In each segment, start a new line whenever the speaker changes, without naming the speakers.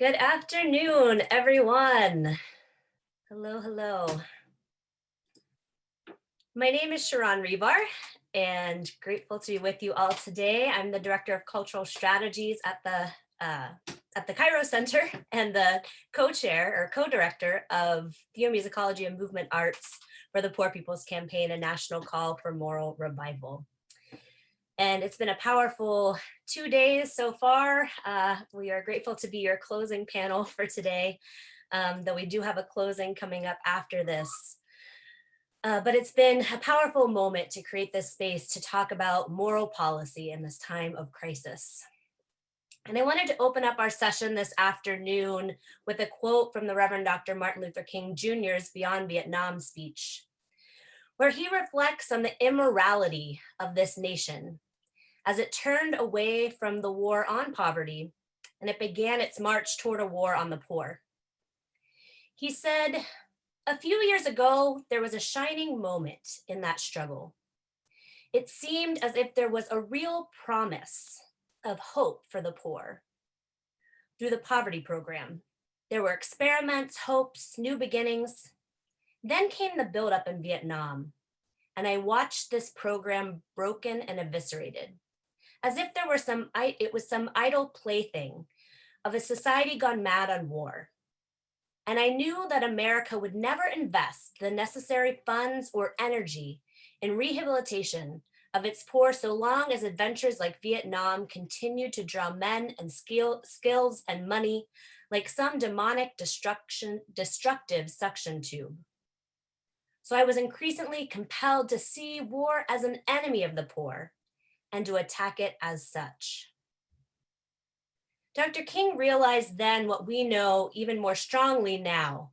Good afternoon, everyone. Hello, hello. My name is Charon Hribar, and grateful to be with you all today. I'm the Director of Cultural Strategies at the Kairos Center and the co-chair or co-director of Theomusicology and Movement Arts for the Poor People's Campaign, a national call for moral revival. And it's been a powerful 2 days so far. We are grateful to be your closing panel for today, though we do have a closing coming up after this. But it's been a powerful moment to create this space to talk about moral policy in this time of crisis. And I wanted to open up our session this afternoon with a quote from the Reverend Dr. Martin Luther King Jr.'s Beyond Vietnam speech, where he reflects on the immorality of this nation as it turned away from the war on poverty and it began its march toward a war on the poor. He said, "A few years ago, there was a shining moment in that struggle. It seemed as if there was a real promise of hope for the poor. Through the poverty program, there were experiments, hopes, new beginnings. Then came the buildup in Vietnam, and I watched this program broken and eviscerated, as if it was some idle plaything of a society gone mad on war. And I knew that America would never invest the necessary funds or energy in rehabilitation of its poor so long as adventures like Vietnam continued to draw men and skills and money like some demonic destructive suction tube. So I was increasingly compelled to see war as an enemy of the poor and to attack it as such." Dr. King realized then what we know even more strongly now,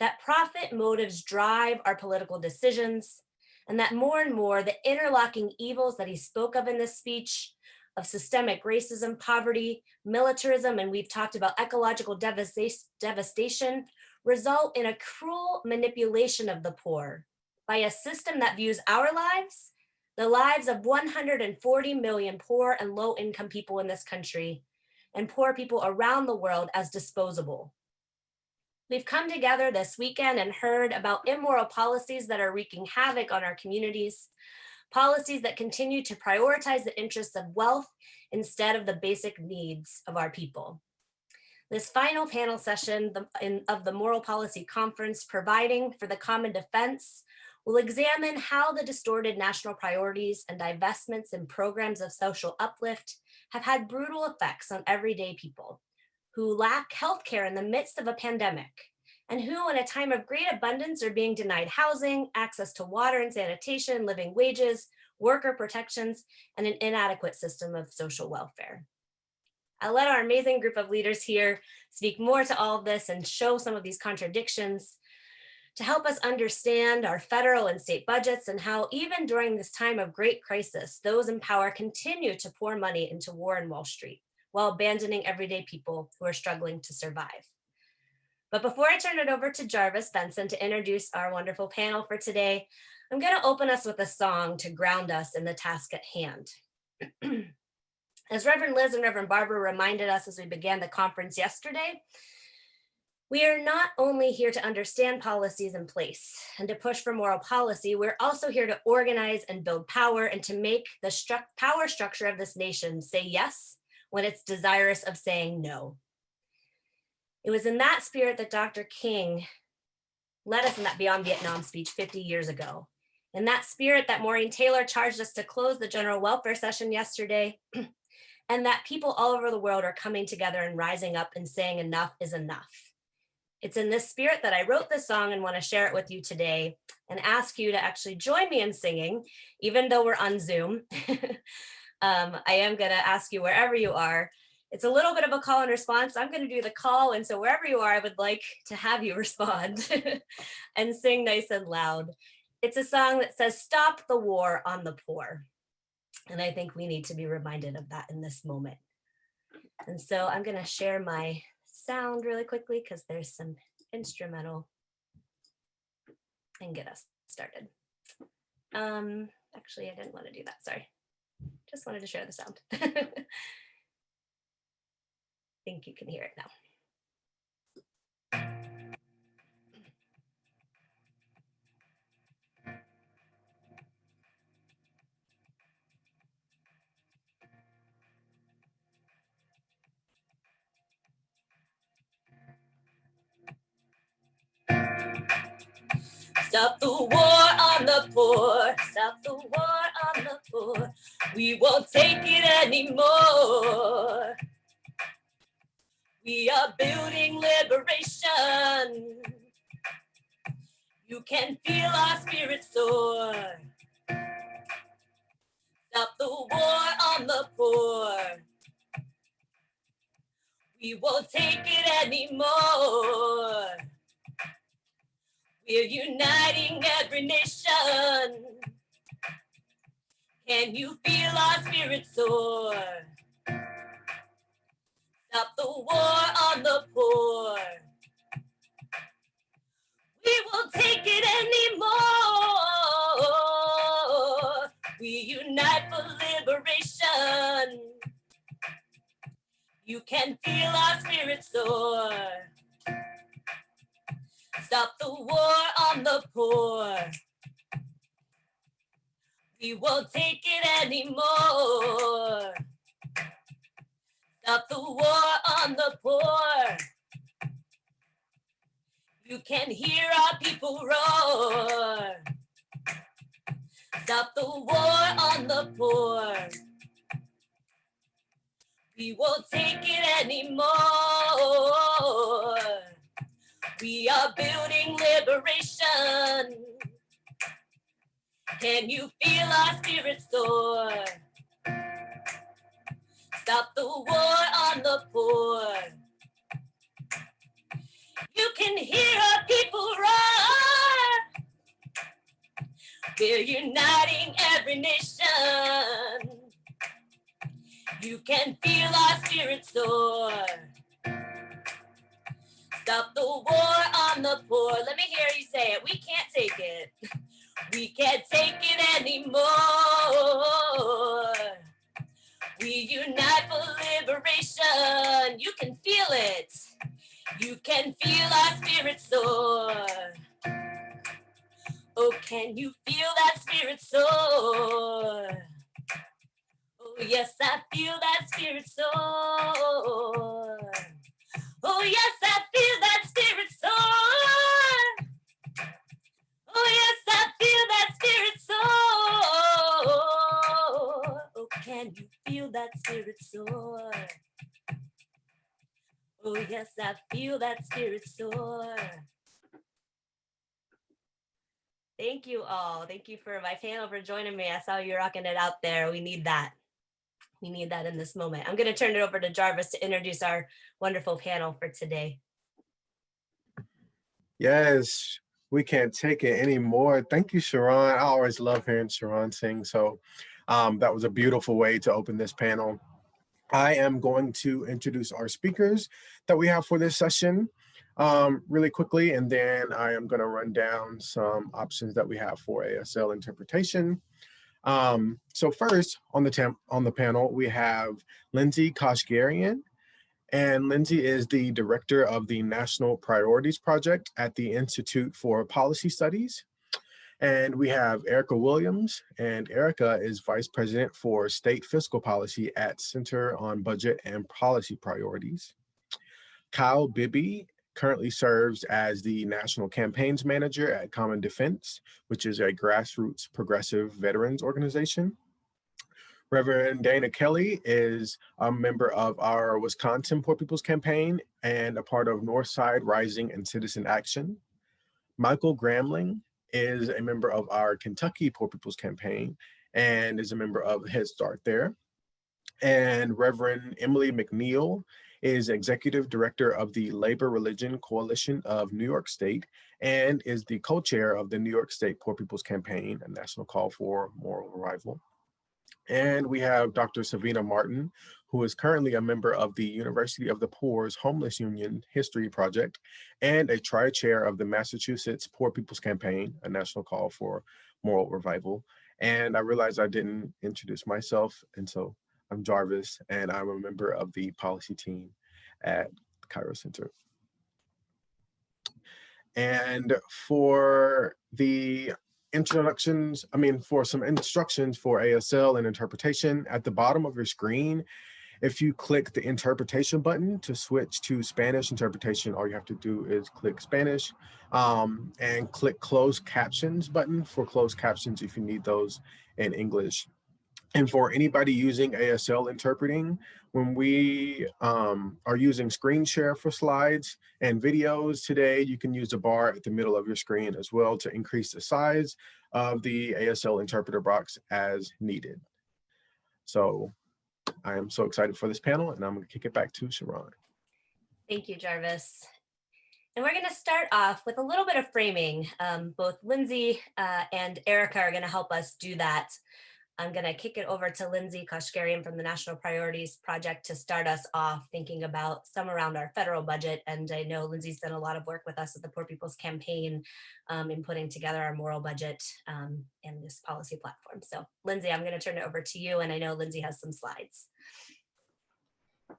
that profit motives drive our political decisions, and that more and more the interlocking evils that he spoke of in this speech of systemic racism, poverty, militarism, and we've talked about ecological devastation, result in a cruel manipulation of the poor by a system that views our lives, the lives of 140 million poor and low-income people in this country, and poor people around the world as disposable. We've come together this weekend and heard about immoral policies that are wreaking havoc on our communities, policies that continue to prioritize the interests of wealth instead of the basic needs of our people. This final panel session of the Moral Policy Conference, Providing for the Common Defense, will examine how the distorted national priorities and divestments in programs of social uplift have had brutal effects on everyday people who lack healthcare in the midst of a pandemic, and who in a time of great abundance are being denied housing, access to water and sanitation, living wages, worker protections, and an inadequate system of social welfare. I'll let our amazing group of leaders here speak more to all of this and show some of these contradictions to help us understand our federal and state budgets and how even during this time of great crisis, those in power continue to pour money into war on Wall Street while abandoning everyday people who are struggling to survive. But before I turn it over to Jarvis Benson to introduce our wonderful panel for today, I'm going to open us with a song to ground us in the task at hand. As Reverend Liz and Reverend Barbara reminded us as we began the conference yesterday, we are not only here to understand policies in place and to push for moral policy, we're also here to organize and build power and to make the power structure of this nation say yes when it's desirous of saying no. It was in that spirit that Dr. King led us in that Beyond Vietnam speech 50 years ago. In that spirit that Maureen Taylor charged us to close the general welfare session yesterday, and that people all over the world are coming together and rising up and saying enough is enough. It's in this spirit that I wrote this song and want to share it with you today and ask you to actually join me in singing, even though we're on Zoom. I am going to ask you wherever you are. It's a little bit of a call and response. I'm going to do the call. And so wherever you are, I would like to have you respond and sing nice and loud. It's a song that says, "Stop the war on the poor." And I think we need to be reminded of that in this moment. And so I'm going to share my sound really quickly because there's some instrumental and get us started. Actually, I didn't want to do that. Sorry. Just wanted to share the sound. I think you can hear it now. Stop the war on the poor. Stop the war on the poor. We won't take it anymore. We are building liberation. You can feel our spirit soar. Stop the war on the poor. We won't take it anymore. We're uniting every nation. Can you feel our spirit soar? Stop the war on the poor. We won't take it anymore. We unite for liberation. You can feel our spirit soar. Stop the war on the poor. We won't take it anymore. Stop the war on the poor. You can hear our people roar. Stop the war on the poor. We won't take it anymore. We are building liberation. Can you feel our spirit soar? Stop the war on the poor. You can hear our people roar. We're uniting every nation. You can feel our spirit soar. Stop the war on the poor. Let me hear you say it. We can't take it. We can't take it anymore. We unite for liberation. You can feel it. You can feel our spirit soar. Oh, can you feel that spirit soar? Oh, yes, I feel that spirit soar. Oh, yes, I feel that spirit soar. Oh, yes, I feel that spirit soar. Oh, can you feel that spirit soar? Oh, yes, I feel that spirit soar. Thank you all. Thank you for my panel for joining me. I saw you rocking it out there. We need that. We need that in this moment. I'm going to turn it over to Jarvis to introduce our wonderful panel for today.
Yes, we can't take it anymore. Thank you, Charon. I always love hearing Charon sing. So that was a beautiful way to open this panel. I am going to introduce our speakers that we have for this session really quickly, and then I am going to run down some options that we have for ASL interpretation. So first on the panel, we have Lindsay Kashgarian. And Lindsay is the director of the National Priorities Project at the Institute for Policy Studies. And we have Erica Williams, and Erica is vice president for state fiscal policy at Center on Budget and Policy Priorities. Bibby currently serves as the national campaigns manager at Common Defense, which is a grassroots progressive veterans organization. Reverend Kelley is a member of our Wisconsin Poor People's Campaign and a part of Northside Rising and Citizen Action. Michael Gramling is a member of our Kentucky Poor People's Campaign and is a member of Head Start there. And Reverend Emily McNeill is executive director of the Labor Religion Coalition of New York State and is the co-chair of the New York State Poor People's Campaign, a national call for moral revival. And we have Dr. Savina Martin, who is currently a member of the University of the Poor's Homeless Union History Project and a tri-chair of the Massachusetts Poor People's Campaign, a national call for moral revival. And I realized I didn't introduce myself, and so I'm Jarvis, and I'm a member of the policy team at Kairos Center. And for the for some instructions for ASL and interpretation, at the bottom of your screen If you click the interpretation button to switch to Spanish interpretation, all you have to do is click Spanish and click closed captions button for closed captions if you need those in English. And for anybody using ASL interpreting, when we are using screen share for slides and videos today, you can use the bar at the middle of your screen as well to increase the size of the ASL interpreter box as needed. So I am so excited for this panel, and I'm going to kick it back to Charon.
Thank you, Jarvis. And we're going to start off with a little bit of framing. Both Lindsay and Erica are going to help us do that. I'm going to kick it over to Lindsay Kashgarian from the National Priorities Project to start us off thinking about some around our federal budget. And I know Lindsay's done a lot of work with us at the Poor People's Campaign in putting together our moral budget and this policy platform. So Lindsay, I'm going to turn it over to you. And I know Lindsay has some slides.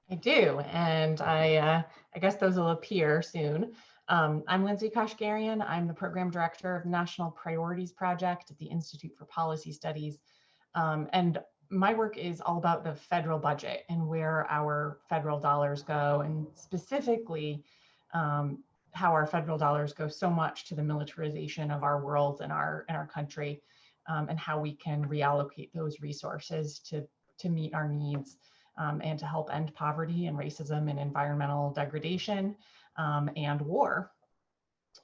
I do, and I guess those will appear soon. I'm Lindsay Kashgarian. I'm the Program Director of the National Priorities Project at the Institute for Policy Studies. And my work is all about the federal budget and where our federal dollars go, and specifically how our federal dollars go so much to the militarization of our world and our country, and how we can reallocate those resources to meet our needs. And to help end poverty and racism and environmental degradation and war.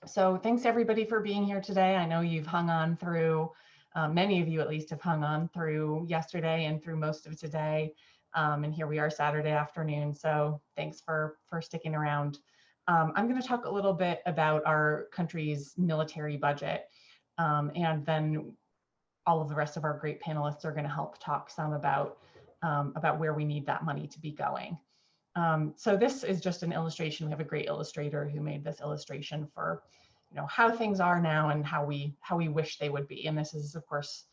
So thanks everybody for being here today. I know you've hung on through, many of you at least have hung on through yesterday and through most of today. And here we are Saturday afternoon. So thanks for sticking around. I'm going to talk a little bit about our country's military budget. And then all of the rest of our great panelists are going to help talk some about where we need that money to be going. So this is just an illustration. We have a great illustrator who made this illustration for, how things are now and how we wish they would be. And this is, of course,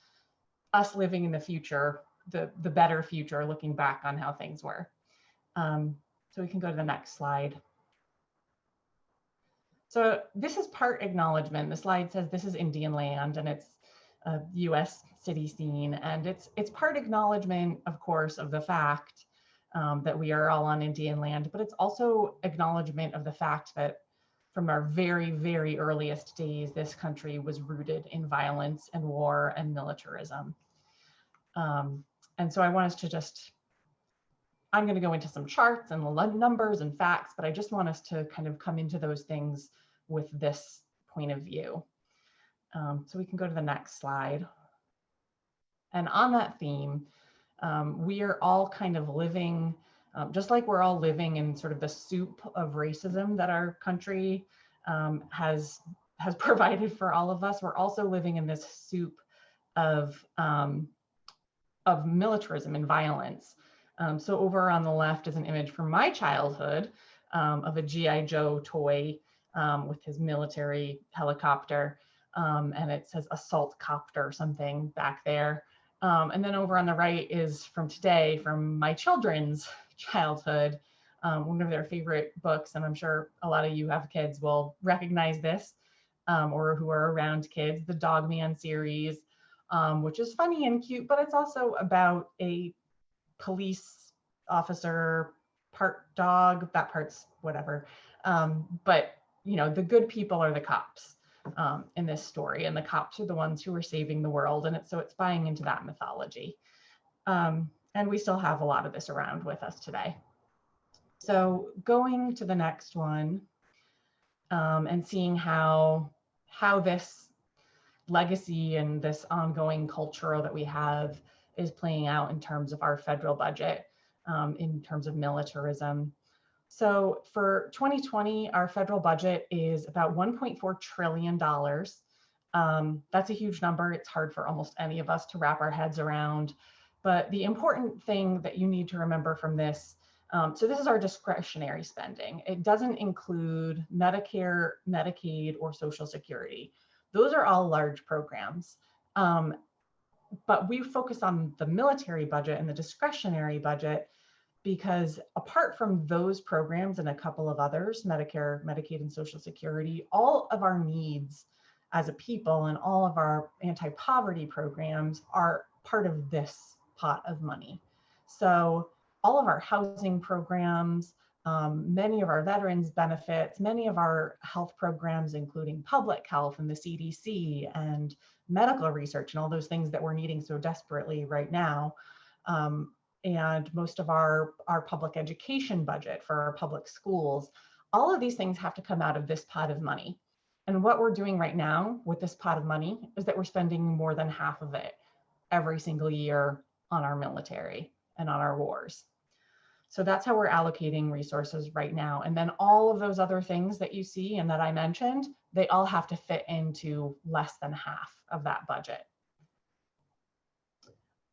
us living in the future, the better future, looking back on how things were. So we can go to the next slide. So this is part acknowledgement. The slide says this is Indian land, and it's a US city scene. And it's part acknowledgement, of course, of the fact that we are all on Indian land, but it's also acknowledgement of the fact that from our very, very earliest days, this country was rooted in violence and war and militarism. And so I want us to I'm going to go into some charts and numbers and facts, but I just want us to kind of come into those things with this point of view. So we can go to the next slide. And on that theme, we are all kind of living, just like we're all living in sort of the soup of racism that our country has provided for all of us. We're also living in this soup of militarism and violence. So over on the left is an image from my childhood of a G.I. Joe toy with his military helicopter. And it says assault copter or something back there. And then over on the right is from today, from my children's childhood, one of their favorite books. And I'm sure a lot of you have kids will recognize this or who are around kids, the Dog Man series, which is funny and cute, but it's also about a police officer, part dog, that part's whatever. But the good people are the cops. In this story, and the cops are the ones who are saving the world, and it's buying into that mythology. And we still have a lot of this around with us today. So going to the next one and seeing how this legacy and this ongoing culture that we have is playing out in terms of our federal budget, in terms of militarism. So for 2020, our federal budget is about $1.4 trillion. That's a huge number. It's hard for almost any of us to wrap our heads around. But the important thing that you need to remember from this, so this is our discretionary spending. It doesn't include Medicare, Medicaid, or Social Security. Those are all large programs. But we focus on the military budget and the discretionary budget because apart from those programs and a couple of others, Medicare, Medicaid, and Social Security, all of our needs as a people and all of our anti-poverty programs are part of this pot of money. So all of our housing programs, many of our veterans benefits, many of our health programs, including public health and the CDC and medical research and all those things that we're needing so desperately right now. And most of our public education budget for our public schools, all of these things have to come out of this pot of money. And what we're doing right now with this pot of money is that we're spending more than half of it every single year on our military and on our wars. So that's how we're allocating resources right now. And then all of those other things that you see and that I mentioned, they all have to fit into less than half of that budget.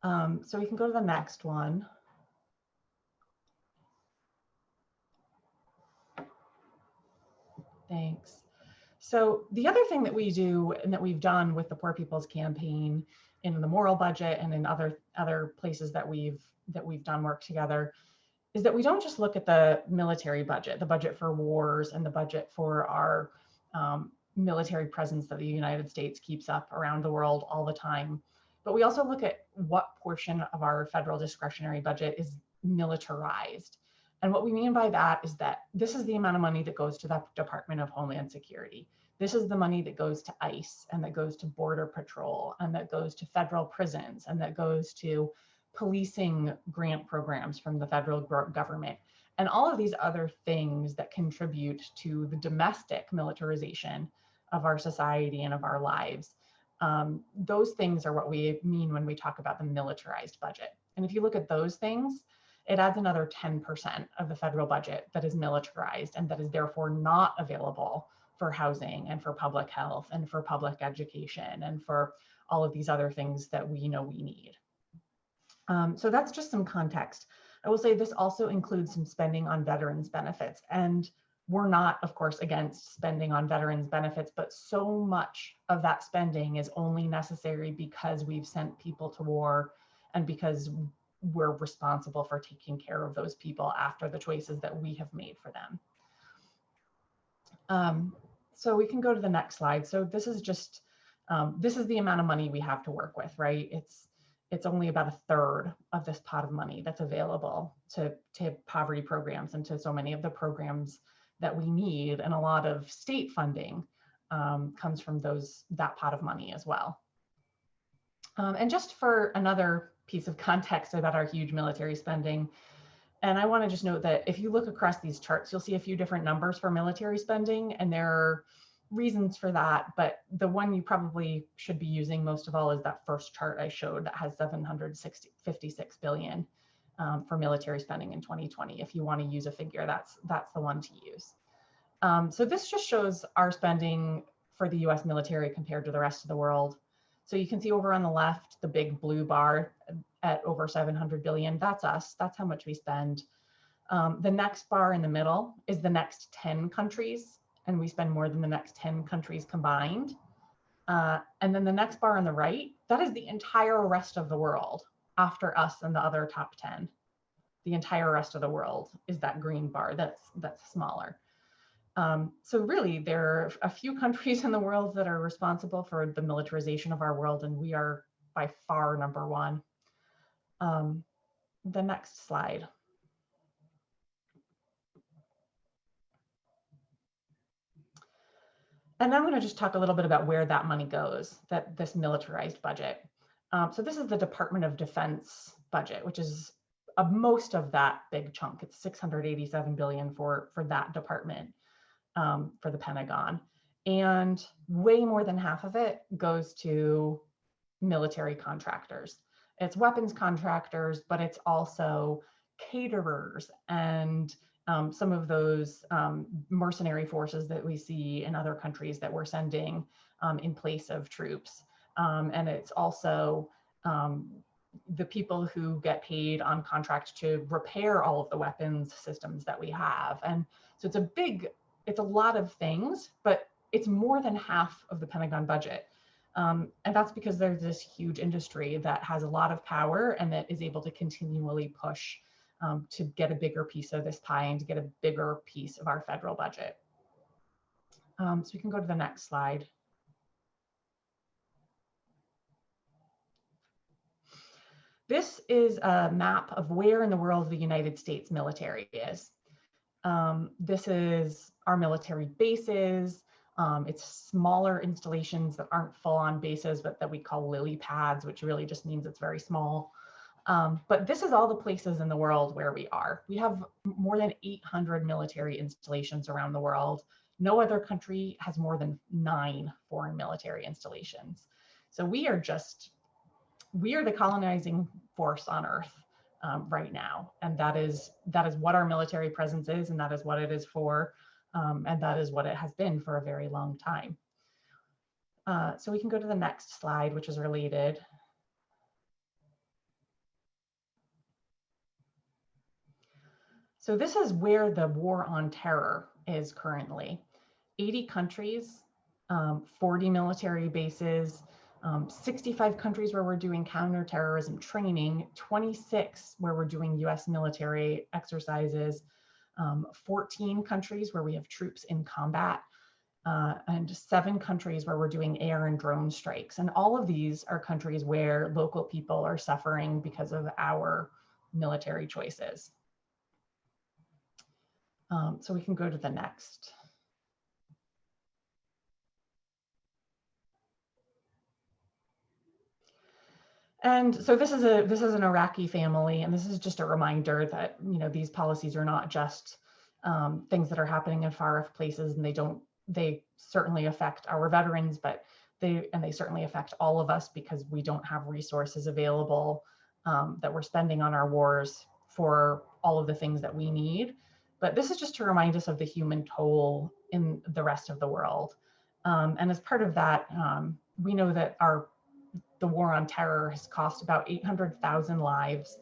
So we can go to the next one. Thanks. So the other thing that we do and that we've done with the Poor People's Campaign in the moral budget and in other places that we've done work together is that we don't just look at the military budget, the budget for wars and the budget for our military presence that the United States keeps up around the world all the time. But we also look at what portion of our federal discretionary budget is militarized. And what we mean by that is that this is the amount of money that goes to the Department of Homeland Security. This is the money that goes to ICE and that goes to Border Patrol and that goes to federal prisons and that goes to policing grant programs from the federal government and all of these other things that contribute to the domestic militarization of our society and of our lives. Those things are what we mean when we talk about the militarized budget. And if you look at those things, it adds another 10% of the federal budget that is militarized and that is therefore not available for housing and for public health and for public education and for all of these other things that we know we need. So that's just some context. I will say this also includes some spending on veterans benefits. And we're not, of course, against spending on veterans benefits, but so much of that spending is only necessary because we've sent people to war and because we're responsible for taking care of those people after the choices that we have made for them. So we can go to the next slide. So this is just, this is the amount of money we have to work with, right? It's only about a third of this pot of money that's available to poverty programs and to so many of the programs that we need. And a lot of state funding comes from that pot of money as well. And just for another piece of context about our huge military spending, and I want to just note that if you look across these charts, you'll see a few different numbers for military spending, and there are reasons for that, but the one you probably should be using most of all is that first chart I showed that has 756 billion for military spending in 2020. If you want to use a figure, that's the one to use. So this just shows our spending for the US military compared to the rest of the world. So you can see over on the left, the big blue bar at over 700 billion, that's us, that's how much we spend. The next bar in the middle is the next 10 countries, and we spend more than the next 10 countries combined. And then the next bar on the right, that is the entire rest of the world after us and the other top 10. The entire rest of the world is that green bar that's smaller. So really, there are a few countries in the world that are responsible for the militarization of our world, and we are by far number one. The next slide. And I'm going to just talk a little bit about where that money goes, this militarized budget. So this is the Department of Defense budget, which is most of that big chunk. It's 687 billion for that department, for the Pentagon. And way more than half of it goes to military contractors. It's weapons contractors, but it's also caterers and some of those mercenary forces that we see in other countries that we're sending in place of troops. And it's also the people who get paid on contract to repair all of the weapons systems that we have. And so it's a lot of things, but it's more than half of the Pentagon budget. And that's because there's this huge industry that has a lot of power and that is able to continually push to get a bigger piece of this pie and to get a bigger piece of our federal budget. So we can go to the next slide. This is a map of where in the world the United States military is. This is our military bases. It's smaller installations that aren't full-on bases, but that we call lily pads, which really just means it's very small. But this is all the places in the world where we are. We have more than 800 military installations around the world. No other country has more than 9 foreign military installations. So we are the colonizing force on Earth right now. And that is what our military presence is, and that is what it is for. And that is what it has been for a very long time. So we can go to the next slide, which is related. So this is where the war on terror is currently. 80 countries, 40 military bases, 65 countries where we're doing counterterrorism training, 26 where we're doing US military exercises, 14 countries where we have troops in combat, and 7 countries where we're doing air and drone strikes. And all of these are countries where local people are suffering because of our military choices. So we can go to the next. And so this is an Iraqi family, and this is just a reminder that, you know, these policies are not just things that are happening in far off places, and they certainly affect our veterans, but they certainly affect all of us because we don't have resources available that we're spending on our wars for all of the things that we need. But this is just to remind us of the human toll in the rest of the world. And as part of that, we know that the war on terror has cost about 800,000 lives,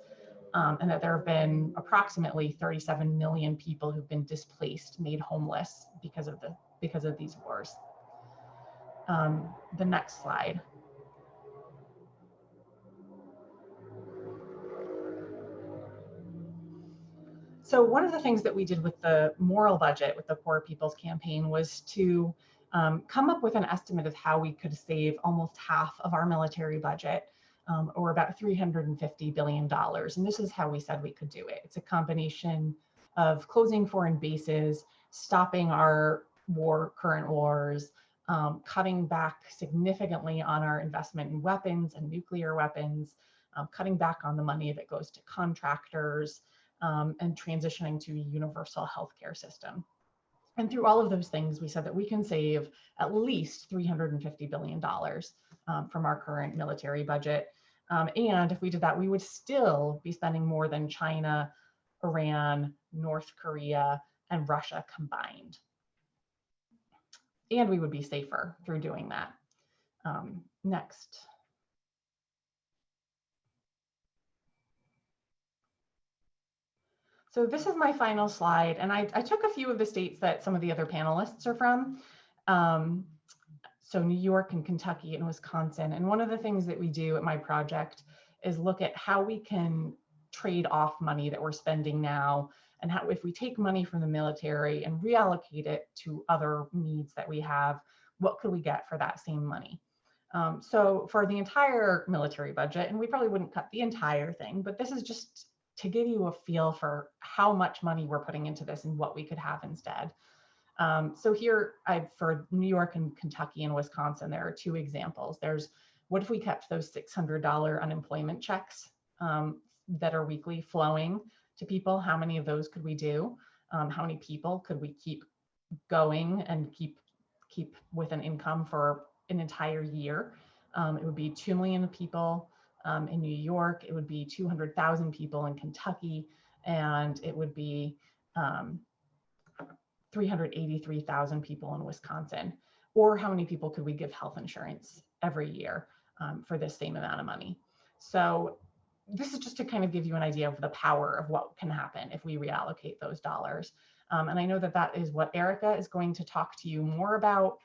and that there have been approximately 37 million people who've been displaced, made homeless because of these wars. The next slide. So one of the things that we did with the moral budget, with the Poor People's Campaign, was to come up with an estimate of how we could save almost half of our military budget, or about $350 billion. And this is how we said we could do it. It's a combination of closing foreign bases, stopping our current wars, cutting back significantly on our investment in weapons and nuclear weapons, cutting back on the money that goes to contractors, and transitioning to a universal healthcare system. And through all of those things, we said that we can save at least $350 billion from our current military budget. And if we did that, we would still be spending more than China, Iran, North Korea, and Russia combined. And we would be safer through doing that. Next. So this is my final slide, and I took a few of the states that some of the other panelists are from. So New York and Kentucky and Wisconsin. And one of the things that we do at my project is look at how we can trade off money that we're spending now, and how, if we take money from the military and reallocate it to other needs that we have, what could we get for that same money? So for the entire military budget, and we probably wouldn't cut the entire thing, but this is just to give you a feel for how much money we're putting into this and what we could have instead. So here, for New York and Kentucky and Wisconsin, there are 2 examples. There's, what if we kept those $600 unemployment checks that are weekly flowing to people? How many of those could we do? How many people could we keep going and keep with an income for an entire year? It would be 2 million people in New York, it would be 200,000 people in Kentucky, and it would be 383,000 people in Wisconsin. Or how many people could we give health insurance every year for this same amount of money? So this is just to kind of give you an idea of the power of what can happen if we reallocate those dollars. And I know that that is what Erica is going to talk to you more about.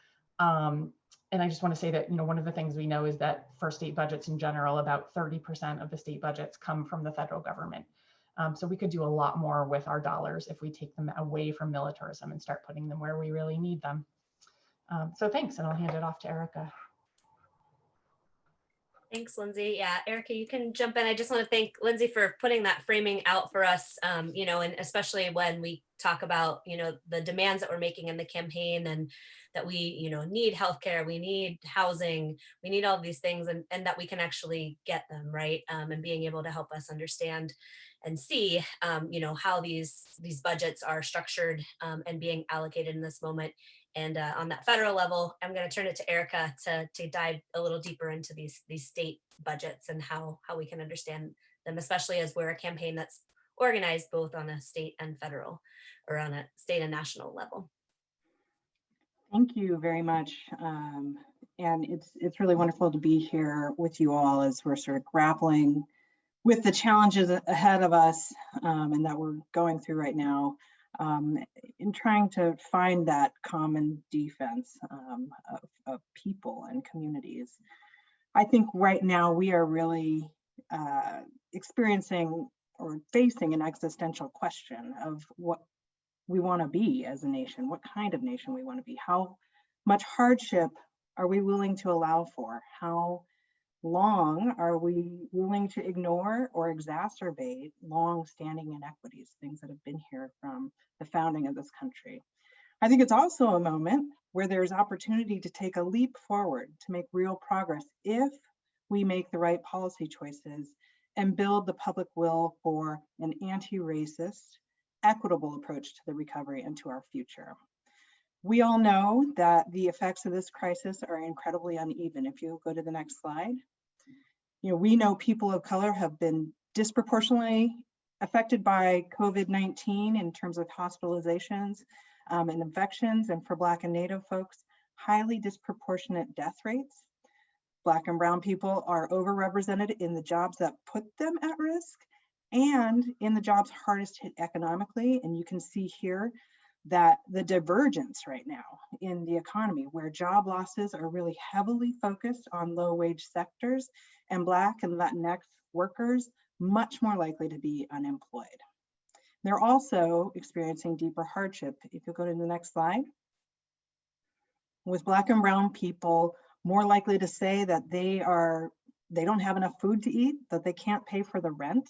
And I just want to say that, you know, one of the things we know is that for state budgets in general, about 30% of the state budgets come from the federal government. So we could do a lot more with our dollars if we take them away from militarism and start putting them where we really need them. So thanks, and I'll hand it off to Erica.
Thanks, Lindsay. Yeah, Erica, you can jump in. I just want to thank Lindsay for putting that framing out for us, and especially when we talk about, the demands that we're making in the campaign, and that we, need healthcare, we need housing, we need all of these things, and that we can actually get them, right? And being able to help us understand and see, how these budgets are structured, and being allocated in this moment. And on that federal level, I'm going to turn it to Erica to dive a little deeper into these state budgets and how we can understand them, especially as we're a campaign that's organized both on a state and federal, or on a state and national level.
Thank you very much. And it's really wonderful to be here with you all as we're sort of grappling with the challenges ahead of us, and that we're going through right now, in trying to find that common defense of people and communities. I think right now we are really experiencing or facing an existential question of what we want to be as a nation, what kind of nation we want to be, how much hardship are we willing to allow for, how long are we willing to ignore or exacerbate long-standing inequities, things that have been here from the founding of this country. I think it's also a moment where there's opportunity to take a leap forward, to make real progress if we make the right policy choices and build the public will for an anti-racist, equitable approach to the recovery and to our future. We all know that the effects of this crisis are incredibly uneven. If you go to the next slide, we know people of color have been disproportionately affected by COVID-19 in terms of hospitalizations and infections, and for Black and Native folks, highly disproportionate death rates. Black and brown people are overrepresented in the jobs that put them at risk and in the jobs hardest hit economically. And you can see here that the divergence right now in the economy, where job losses are really heavily focused on low wage sectors, and Black and Latinx workers much more likely to be unemployed. They're also experiencing deeper hardship. If you go to the next slide, with Black and brown people more likely to say that they don't have enough food to eat, that they can't pay for the rent,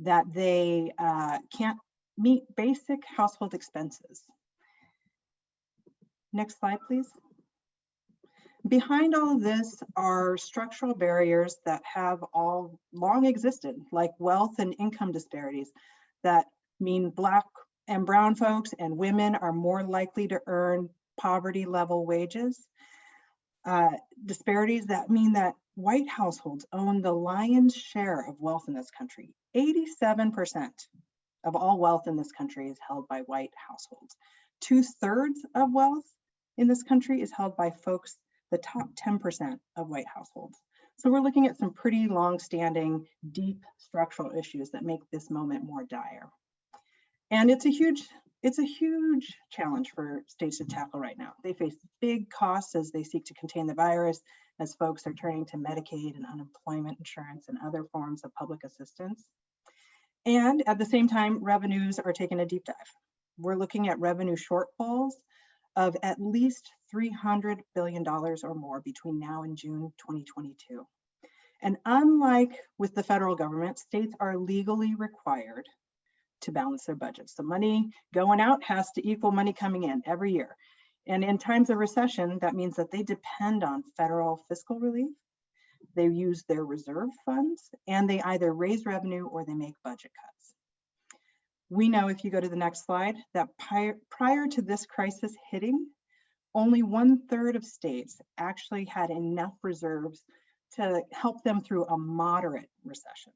that they can't meet basic household expenses. Next slide, please. Behind all of this are structural barriers that have all long existed, like wealth and income disparities that mean Black and brown folks and women are more likely to earn poverty level wages. Disparities that mean that white households own the lion's share of wealth in this country. 87% of all wealth in this country is held by white households. 2/3 of wealth in this country is held by folks, the top 10% of white households. So we're looking at some pretty long-standing, deep structural issues that make this moment more dire. And it's a huge challenge for states to tackle right now. They face big costs as they seek to contain the virus, as folks are turning to Medicaid and unemployment insurance and other forms of public assistance. And at the same time, revenues are taking a deep dive. We're looking at revenue shortfalls of at least $300 billion or more between now and June 2022. And unlike with the federal government, states are legally required to balance their budgets. The money going out has to equal money coming in every year. And in times of recession, that means that they depend on federal fiscal relief, they use their reserve funds, and they either raise revenue or they make budget cuts. We know, if you go to the next slide, that prior to this crisis hitting, only 1/3 of states actually had enough reserves to help them through a moderate recession.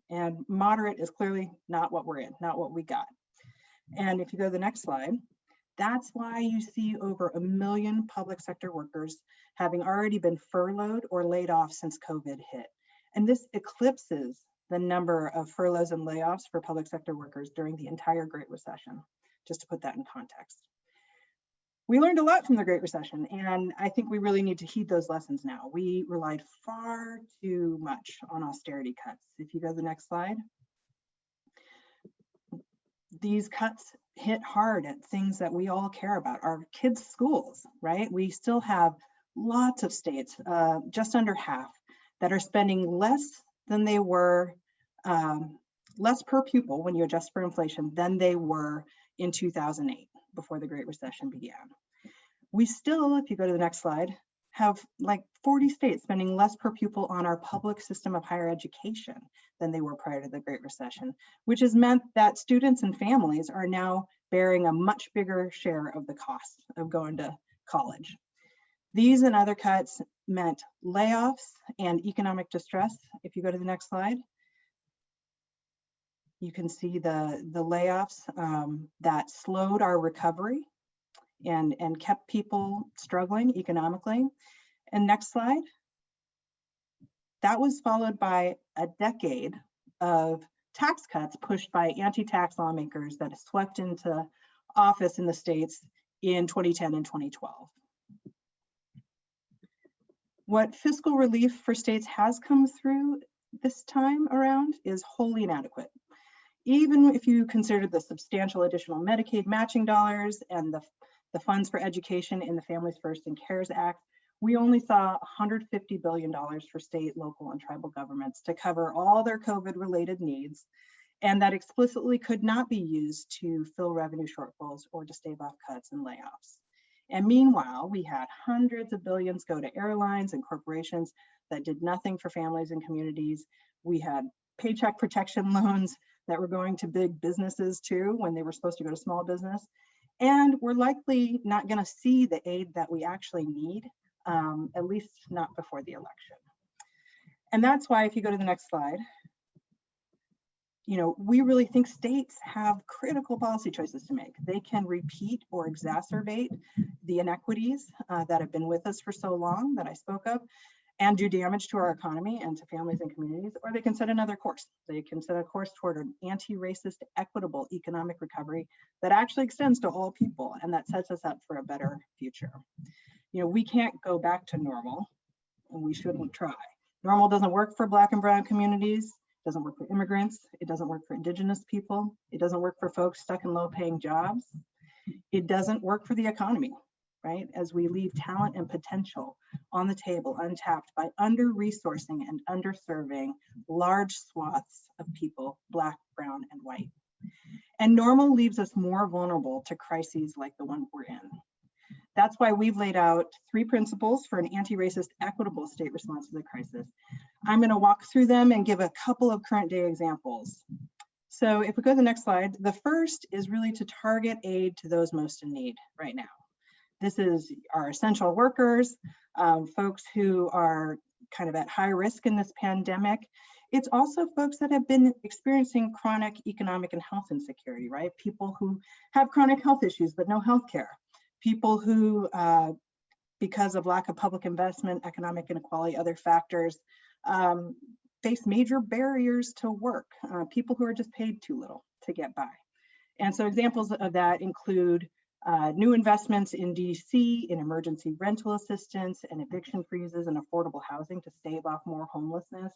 And moderate is clearly not what we're in, not what we got. And if you go to the next slide, that's why you see over 1 million public sector workers having already been furloughed or laid off since COVID hit. And this eclipses the number of furloughs and layoffs for public sector workers during the entire Great Recession, just to put that in context. We learned a lot from the Great Recession, and I think we really need to heed those lessons now. We relied far too much on austerity cuts. If you go to the next slide, these cuts hit hard at things that we all care about, our kids' schools, right? We still have lots of states, just under half, that are spending less than they were, less per pupil when you adjust for inflation than they were in 2008, before the Great Recession began. We still, if you go to the next slide, have like 40 states spending less per pupil on our public system of higher education than they were prior to the Great Recession, which has meant that students and families are now bearing a much bigger share of the cost of going to college. These and other cuts meant layoffs and economic distress. If you go to the next slide, you can see the layoffs that slowed our recovery and kept people struggling economically. And next slide. That was followed by a decade of tax cuts pushed by anti-tax lawmakers that swept into office in the states in 2010 and 2012. What fiscal relief for states has come through this time around is wholly inadequate. Even if you consider the substantial additional Medicaid matching dollars and the funds for education in the Families First and CARES Act, we only saw $150 billion for state, local, and tribal governments to cover all their COVID-related needs, and that explicitly could not be used to fill revenue shortfalls or to stave off cuts and layoffs. And meanwhile, we had hundreds of billions go to airlines and corporations that did nothing for families and communities. We had paycheck protection loans that were going to big businesses too, when they were supposed to go to small business. And we're likely not going to see the aid that we actually need, at least not before the election. And that's why, if you go to the next slide, we really think states have critical policy choices to make. They can repeat or exacerbate the inequities that have been with us for so long that I spoke of, and do damage to our economy and to families and communities, or they can set another course. They can set a course toward an anti-racist, equitable economic recovery that actually extends to all people and that sets us up for a better future. We can't go back to normal, and we shouldn't try. Normal doesn't work for Black and Brown communities, it doesn't work for immigrants, it doesn't work for Indigenous people, it doesn't work for folks stuck in low-paying jobs, it doesn't work for the economy, right? As we leave talent and potential on the table untapped by under-resourcing and underserving large swaths of people, Black, brown, and white. And normal leaves us more vulnerable to crises like the one we're in. That's why we've laid out 3 principles for an anti-racist, equitable state response to the crisis. I'm going to walk through them and give a couple of current day examples. So if we go to the next slide, the first is really to target aid to those most in need right now. This is our essential workers, folks who are kind of at high risk in this pandemic. It's also folks that have been experiencing chronic economic and health insecurity, right? People who have chronic health issues but no health care. People who, because of lack of public investment, economic inequality, other factors, face major barriers to work. People who are just paid too little to get by. And so examples of that include new investments in DC in emergency rental assistance and eviction freezes and affordable housing to stave off more homelessness,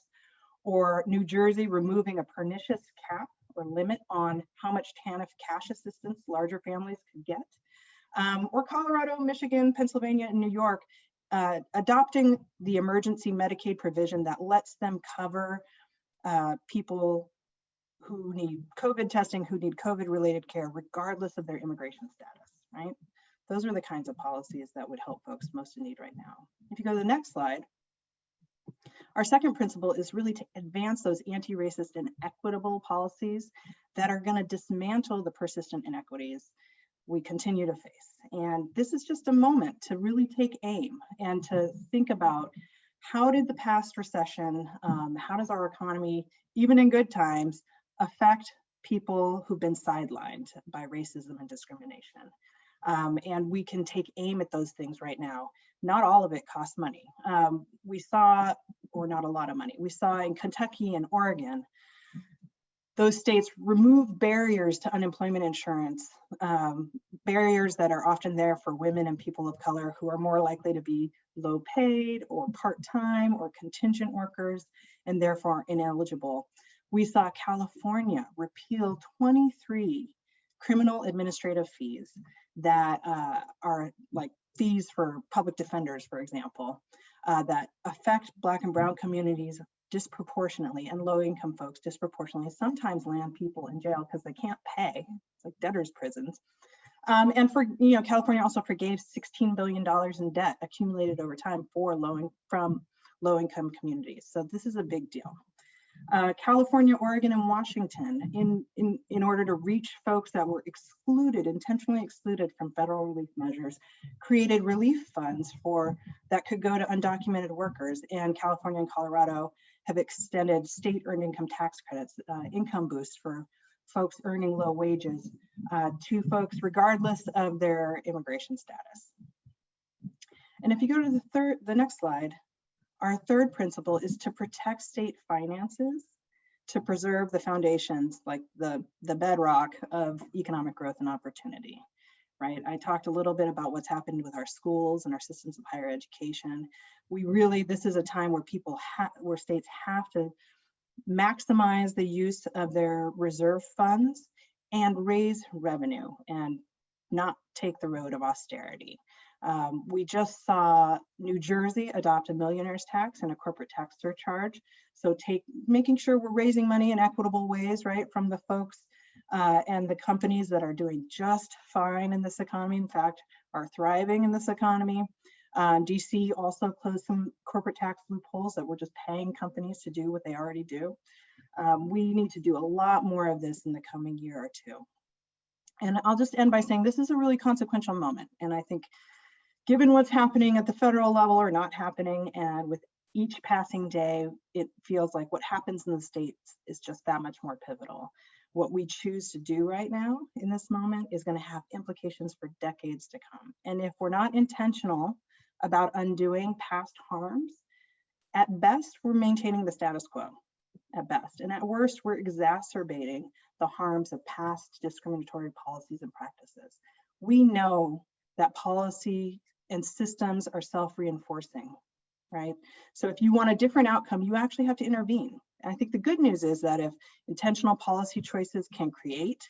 or New Jersey removing a pernicious cap or limit on how much TANF cash assistance larger families could get, or Colorado, Michigan, Pennsylvania, and New York adopting the emergency Medicaid provision that lets them cover people who need COVID testing, who need COVID-related care, regardless of their immigration status, right? Those are the kinds of policies that would help folks most in need right now. If you go to the next slide, our second principle is really to advance those anti-racist and equitable policies that are going to dismantle the persistent inequities we continue to face. And this is just a moment to really take aim and to think about, how did the past recession, how does our economy, even in good times, affect people who've been sidelined by racism and discrimination? And we can take aim at those things right now. Not all of it costs money. We saw, or not a lot of money, we saw in Kentucky and Oregon, those states remove barriers to unemployment insurance, barriers that are often there for women and people of color who are more likely to be low paid or part-time or contingent workers and therefore ineligible. We saw California repeal 23 criminal administrative fees that are like fees for public defenders, for example. that affect Black and Brown communities disproportionately, and low-income folks disproportionately, sometimes land people in jail because they can't pay. It's like debtors' prisons. And for, California also forgave $16 billion in debt accumulated over time from low-income communities. So this is a big deal. California, Oregon, and Washington, in order to reach folks that were intentionally excluded from federal relief measures, created relief funds that could go to undocumented workers. And California and Colorado have extended state earned income tax credits, income boosts for folks earning low wages, to folks regardless of their immigration status. And if you go to the next slide, our third principle is to protect state finances, to preserve the foundations, like the bedrock of economic growth and opportunity, right? I talked a little bit about what's happened with our schools and our systems of higher education. This is a time where where states have to maximize the use of their reserve funds and raise revenue and not take the road of austerity. We just saw New Jersey adopt a millionaire's tax and a corporate tax surcharge. So making sure we're raising money in equitable ways, right, from the folks and the companies that are doing just fine in this economy, in fact, are thriving in this economy. DC also closed some corporate tax loopholes that were just paying companies to do what they already do. We need to do a lot more of this in the coming year or two. And I'll just end by saying this is a really consequential moment. And I think given what's happening at the federal level or not happening, and with each passing day, it feels like what happens in the states is just that much more pivotal. What we choose to do right now in this moment is going to have implications for decades to come. And if we're not intentional about undoing past harms, at best, we're maintaining the status quo, at best. And at worst, we're exacerbating the harms of past discriminatory policies and practices. We know that policy and systems are self-reinforcing, right? So if you want a different outcome, you actually have to intervene. And I think the good news is that if intentional policy choices can create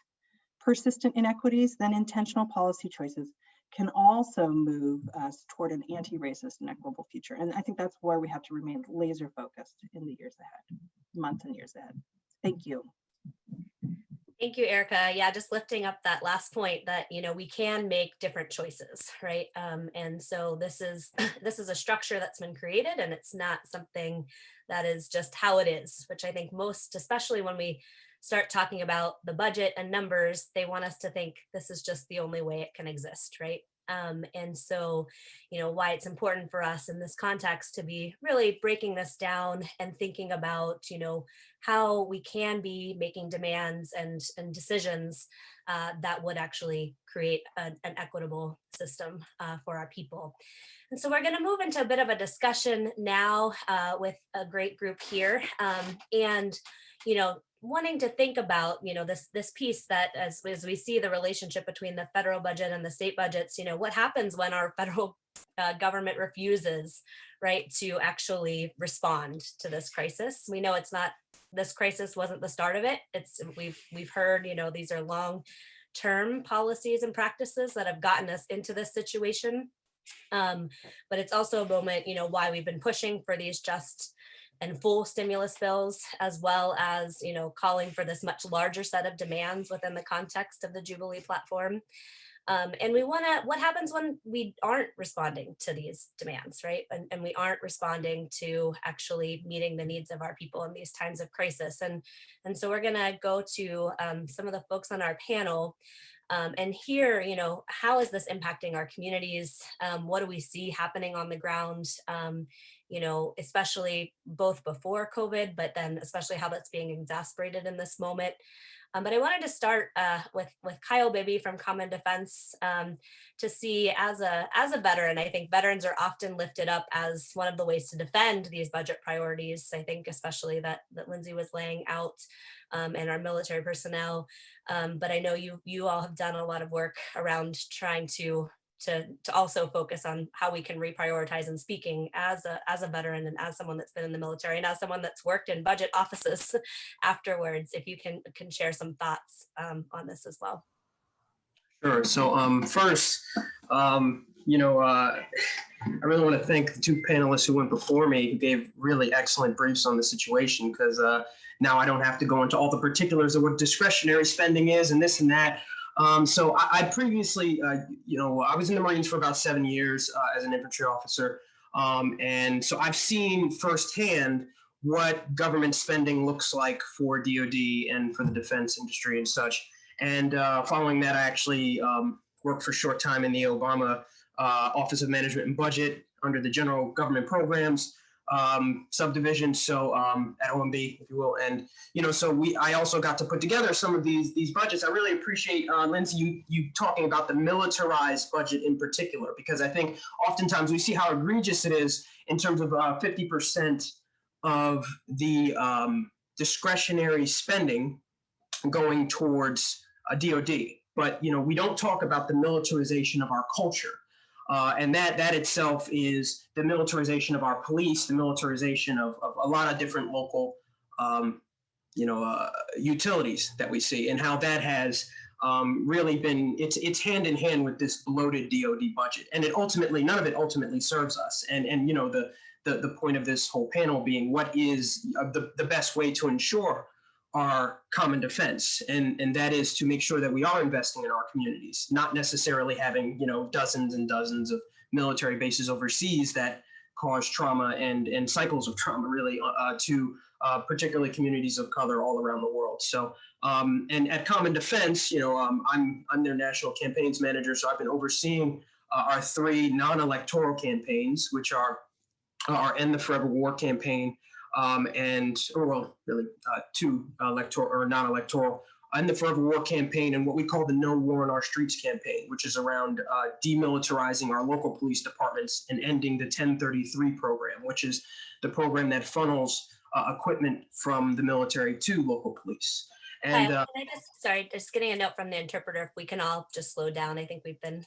persistent inequities, then intentional policy choices can also move us toward an anti-racist and equitable future. And I think that's where we have to remain laser focused in the years ahead, months and years ahead. Thank you.
Thank you, Erica. Yeah, just lifting up that last point that, we can make different choices, right? And so this is a structure that's been created, and it's not something that is just how it is, which I think most, especially when we start talking about the budget and numbers, they want us to think this is just the only way it can exist, right? And so, why it's important for us in this context to be really breaking this down and thinking about, how we can be making demands and decisions that would actually create an equitable system for our people. And so we're going to move into a bit of a discussion now with a great group here, and wanting to think about this piece that as we see the relationship between the federal budget and the state budgets, what happens when our federal government refuses, right, to actually respond to this crisis. We know this crisis wasn't the start of it. We've heard these are long-term policies and practices that have gotten us into this situation. But it's also a moment, why we've been pushing for these just and full stimulus bills, as well as, calling for this much larger set of demands within the context of the Jubilee platform. And what happens when we aren't responding to these demands, right? And we aren't responding to actually meeting the needs of our people in these times of crisis. And so we're gonna go to some of the folks on our panel and hear, how is this impacting our communities? What do we see happening on the ground? Especially both before COVID, but then especially how that's being exacerbated in this moment. But I wanted to start with Kyle Bibby from Common Defense to see as a veteran. I think veterans are often lifted up as one of the ways to defend these budget priorities. I think especially that Lindsay was laying out and our military personnel. But I know you all have done a lot of work around trying to also focus on how we can reprioritize, and speaking as a veteran and as someone that's been in the military and as someone that's worked in budget offices afterwards, if you can share some thoughts on this as well.
Sure. So first, I really want to thank the two panelists who went before me, who gave really excellent briefs on the situation, because now I don't have to go into all the particulars of what discretionary spending is and this and that. So I previously, I was in the Marines for about 7 years as an infantry officer. And so I've seen firsthand what government spending looks like for DoD and for the defense industry and such. And following that, I actually worked for a short time in the Obama Office of Management and Budget under the General Government Programs subdivision, so at OMB, if you will. And I also got to put together some of these budgets. I really appreciate Lindsay, you talking about the militarized budget in particular, because I think oftentimes we see how egregious it is in terms of 50% of the discretionary spending going towards DoD. But we don't talk about the militarization of our culture. And that itself is the militarization of our police, the militarization of a lot of different local, utilities that we see, and how that has really been, it's hand in hand with this bloated DoD budget. And none of it ultimately serves us. And the point of this whole panel being what is the best way to ensure our common defense, and that is to make sure that we are investing in our communities, not necessarily having dozens and dozens of military bases overseas that cause trauma and cycles of trauma really to particularly communities of color all around the world. So and at Common Defense, I'm their national campaigns manager, so I've been overseeing our 3 non-electoral campaigns, which are our End the Forever War campaign, two electoral or non-electoral, and the Forever War campaign, and what we call the No War in Our Streets campaign, which is around demilitarizing our local police departments and ending the 1033 program, which is the program that funnels equipment from the military to local police. And
Kyle, just getting a note from the interpreter, if we can all just slow down. I think we've been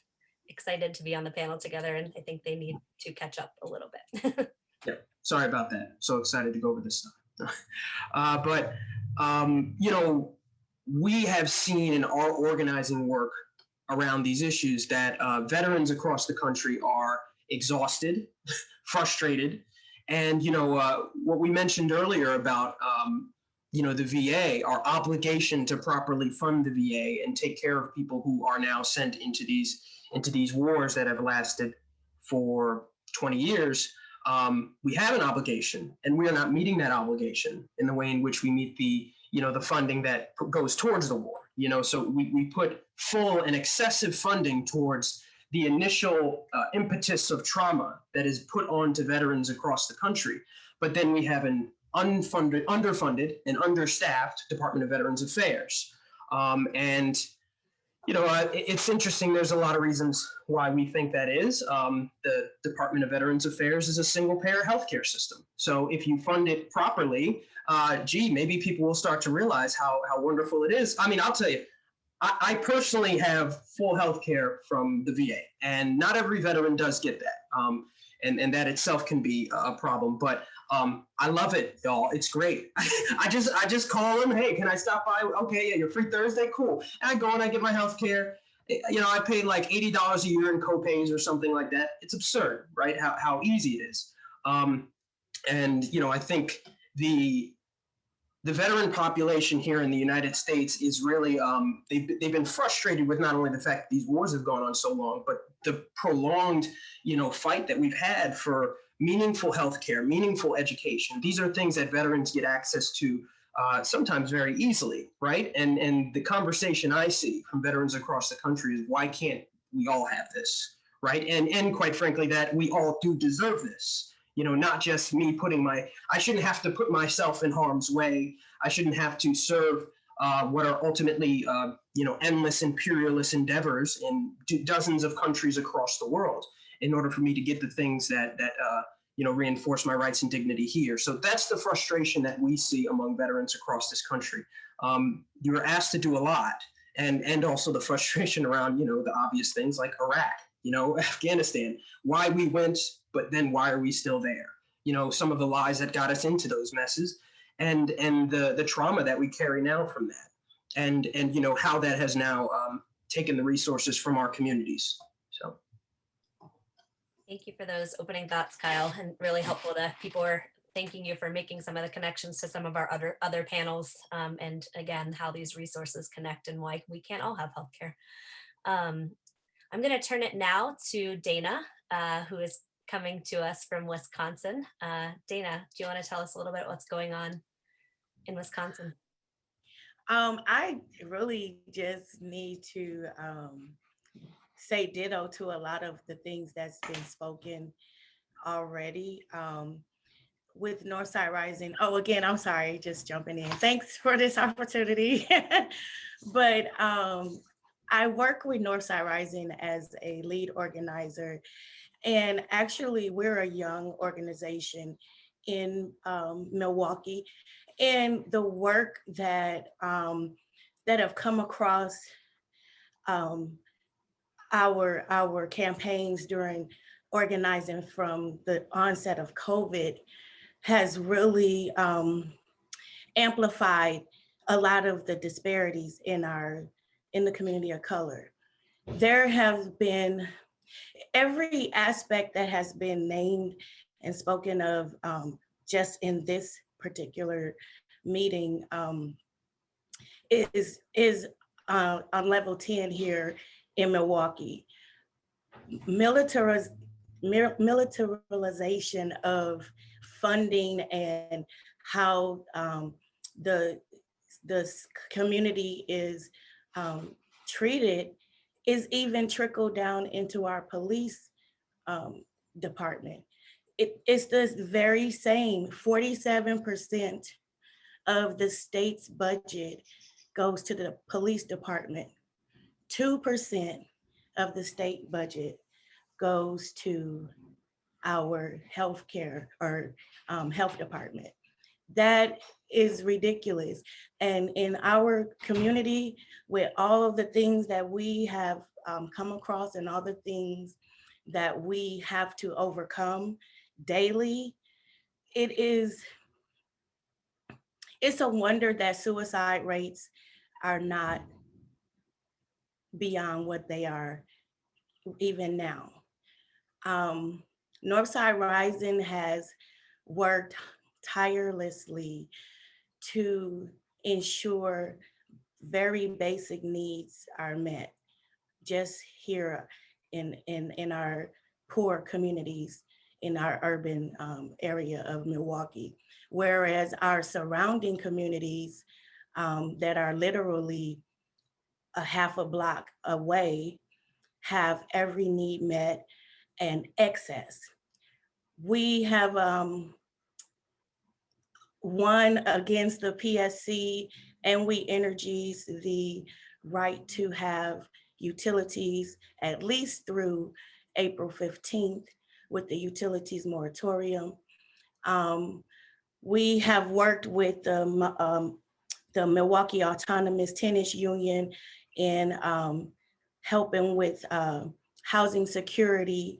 excited to be on the panel together, and I think they need to catch up a little bit.
Yeah, sorry about that. So excited to go over this stuff. But we have seen in our organizing work around these issues that veterans across the country are exhausted, frustrated, and what we mentioned earlier about the VA, our obligation to properly fund the VA and take care of people who are now sent into these wars that have lasted for 20 years. We have an obligation, and we are not meeting that obligation in the way in which we meet the funding that goes towards the war. So we put full and excessive funding towards the initial impetus of trauma that is put on to veterans across the country. But then we have an underfunded and understaffed Department of Veterans Affairs. It's interesting. There's a lot of reasons why we think that is. The Department of Veterans Affairs is a single-payer healthcare system. So if you fund it properly, maybe people will start to realize how wonderful it is. I mean, I'll tell you, I personally have full healthcare from the VA, and not every veteran does get that. And that itself can be a problem. But I love it, y'all. It's great. I just call them. Hey, can I stop by? Okay, yeah, you're free Thursday. Cool. And I go and I get my health care. I pay like $80 a year in copays or something like that. It's absurd, right? How easy it is. I think the veteran population here in the United States is really, they've been frustrated with not only the fact that these wars have gone on so long, but the prolonged, fight that we've had for meaningful healthcare, meaningful education. These are things that veterans get access to sometimes very easily, right? And the conversation I see from veterans across the country is, why can't we all have this, right? And quite frankly, that we all do deserve this. Not just me I shouldn't have to put myself in harm's way. I shouldn't have to serve what are ultimately, endless imperialist endeavors in dozens of countries across the world in order for me to get the things that reinforce my rights and dignity here. So that's the frustration that we see among veterans across this country. You're asked to do a lot, and also the frustration around, the obvious things like Iraq, Afghanistan, why we went, but then why are we still there? Some of the lies that got us into those messes, and the trauma that we carry now from that, and how that has now taken the resources from our communities. So.
Thank you for those opening thoughts, Kyle, and really helpful to people are thanking you for making some of the connections to some of our other panels, and again, how these resources connect and why we can't all have healthcare. I'm going to turn it now to Dana, who is coming to us from Wisconsin. Dana, do you want to tell us a little bit what's going on in Wisconsin?
I really just need to say ditto to a lot of the things that's been spoken already. With Northside Rising, again, I'm sorry, just jumping in. Thanks for this opportunity. But I work with Northside Rising as a lead organizer. And actually, we're a young organization in Milwaukee. And the work that have come across our campaigns during organizing from the onset of COVID has really amplified a lot of the disparities in the community of color. There have been every aspect that has been named and spoken of just in this particular meeting is on level 10 here in Milwaukee. Militarization of funding and how the community is treated is even trickled down into our police department. It's the very same. 47% of the state's budget goes to the police department. 2% of the state budget goes to our healthcare or health department. That is ridiculous. And in our community, with all of the things that we have come across and all the things that we have to overcome daily, it's a wonder that suicide rates are not beyond what they are even now. Northside Rising has worked tirelessly to ensure very basic needs are met just here in our poor communities in our urban area of Milwaukee, whereas our surrounding communities that are literally a half a block away have every need met and excess. We have won against the PSC and We Energies the right to have utilities at least through April 15th with the utilities moratorium. We have worked with the Milwaukee Autonomous Tennis Union in helping with housing security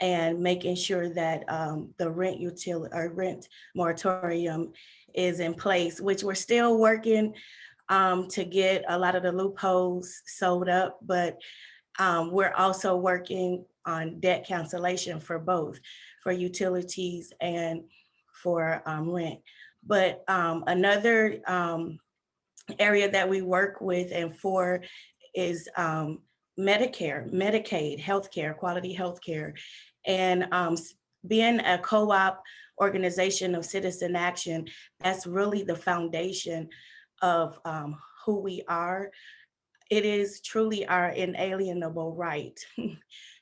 and making sure that the rent moratorium is in place, which we're still working to get a lot of the loopholes sewed up, but we're also working on debt cancellation for both, for utilities and for rent. But another area that we work with and for is Medicare, Medicaid, healthcare, quality healthcare. And being a co-op organization of citizen action, that's really the foundation of who we are. It is truly our inalienable right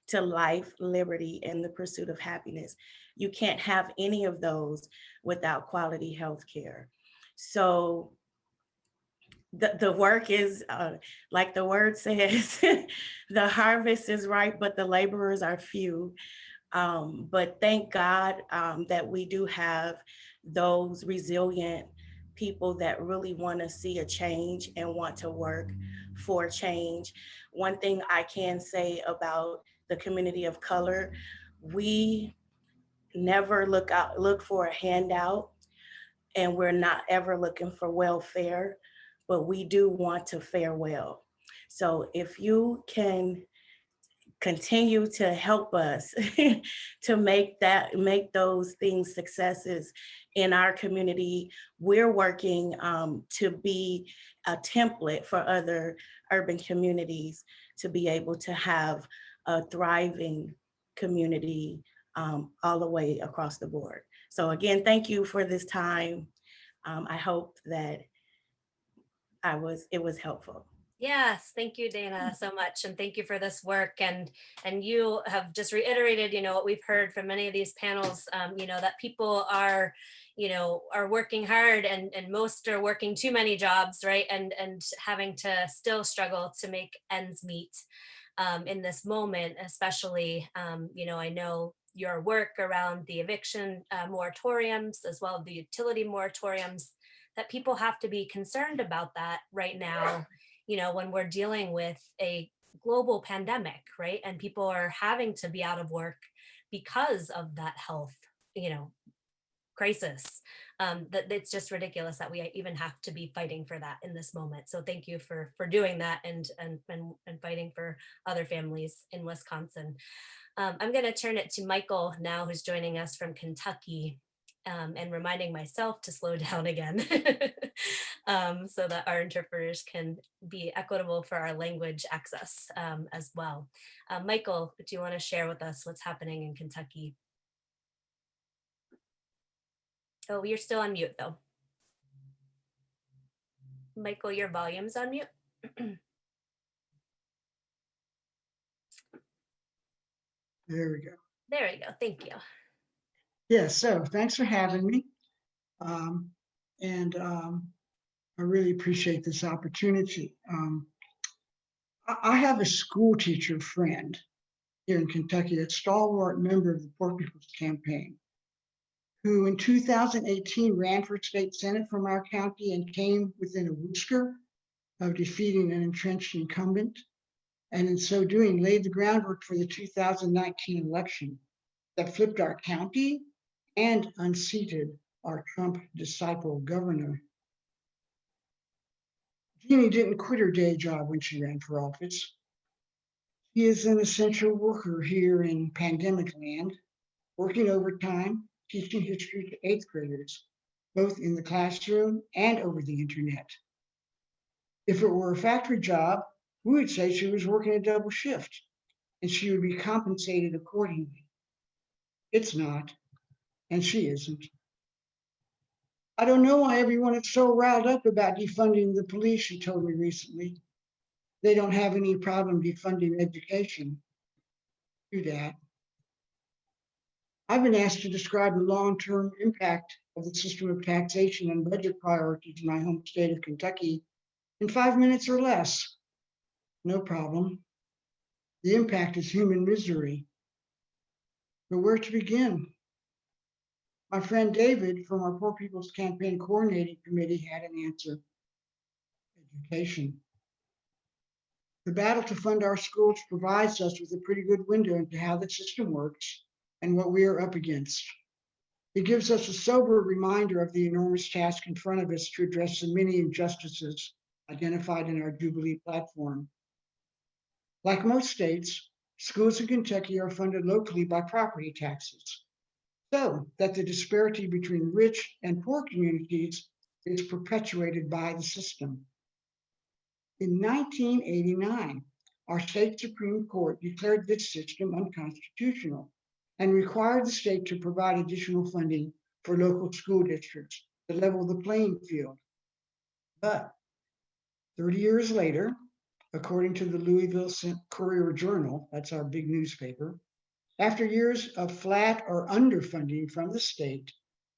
to life, liberty, and the pursuit of happiness. You can't have any of those without quality healthcare. So the work is, like the word says, the harvest is ripe, but the laborers are few. But thank God that we do have those resilient people that really want to see a change and want to work for change. One thing I can say about the community of color, we never look for a handout, and we're not ever looking for welfare, but we do want to fare well. So if you can continue to help us to make those things successes in our community. We're working to be a template for other urban communities to be able to have a thriving community all the way across the board. So again, thank you for this time. I hope that it was helpful.
Yes, thank you, Dana, so much, and thank you for this work. And you have just reiterated, what we've heard from many of these panels, that people are, are working hard, and most are working too many jobs, right? And having to still struggle to make ends meet in this moment, especially. I know your work around the eviction moratoriums, as well as the utility moratoriums, that people have to be concerned about that right now. When we're dealing with a global pandemic, right? And people are having to be out of work because of that health, crisis. That it's just ridiculous that we even have to be fighting for that in this moment. So thank you for doing that and fighting for other families in Wisconsin. I'm going to turn it to Michael now, who's joining us from Kentucky. And reminding myself to slow down again so that our interpreters can be equitable for our language access as well. Michael, do you want to share with us what's happening in Kentucky? Oh, you're still on mute though. Michael, your volume's on mute.
There we go.
There we go, thank you.
Yeah, so thanks for having me. I really appreciate this opportunity. I have a school teacher friend here in Kentucky, a stalwart member of the Poor People's Campaign, who in 2018 ran for state senate from our county and came within a whisker of defeating an entrenched incumbent. And in so doing, laid the groundwork for the 2019 election that flipped our county and unseated our Trump disciple governor. Jeannie didn't quit her day job when she ran for office. She is an essential worker here in pandemic land, working overtime, teaching history to 8th graders, both in the classroom and over the internet. If it were a factory job, we would say she was working a double shift and she would be compensated accordingly. It's not, and she isn't. I don't know why everyone is so riled up about defunding the police, she told me recently. They don't have any problem defunding education. Do that. I've been asked to describe the long-term impact of the system of taxation and budget priorities in my home state of Kentucky in 5 minutes or less. No problem. The impact is human misery. But where to begin? My friend David from our Poor People's Campaign Coordinating Committee had an answer. Education. The battle to fund our schools provides us with a pretty good window into how the system works and what we are up against. It gives us a sober reminder of the enormous task in front of us to address the many injustices identified in our Jubilee platform. Like most states, schools in Kentucky are funded locally by property taxes, so that the disparity between rich and poor communities is perpetuated by the system. In 1989, our state Supreme Court declared this system unconstitutional and required the state to provide additional funding for local school districts to level the playing field. But 30 years later, according to the Louisville Courier-Journal, that's our big newspaper, after years of flat or underfunding from the state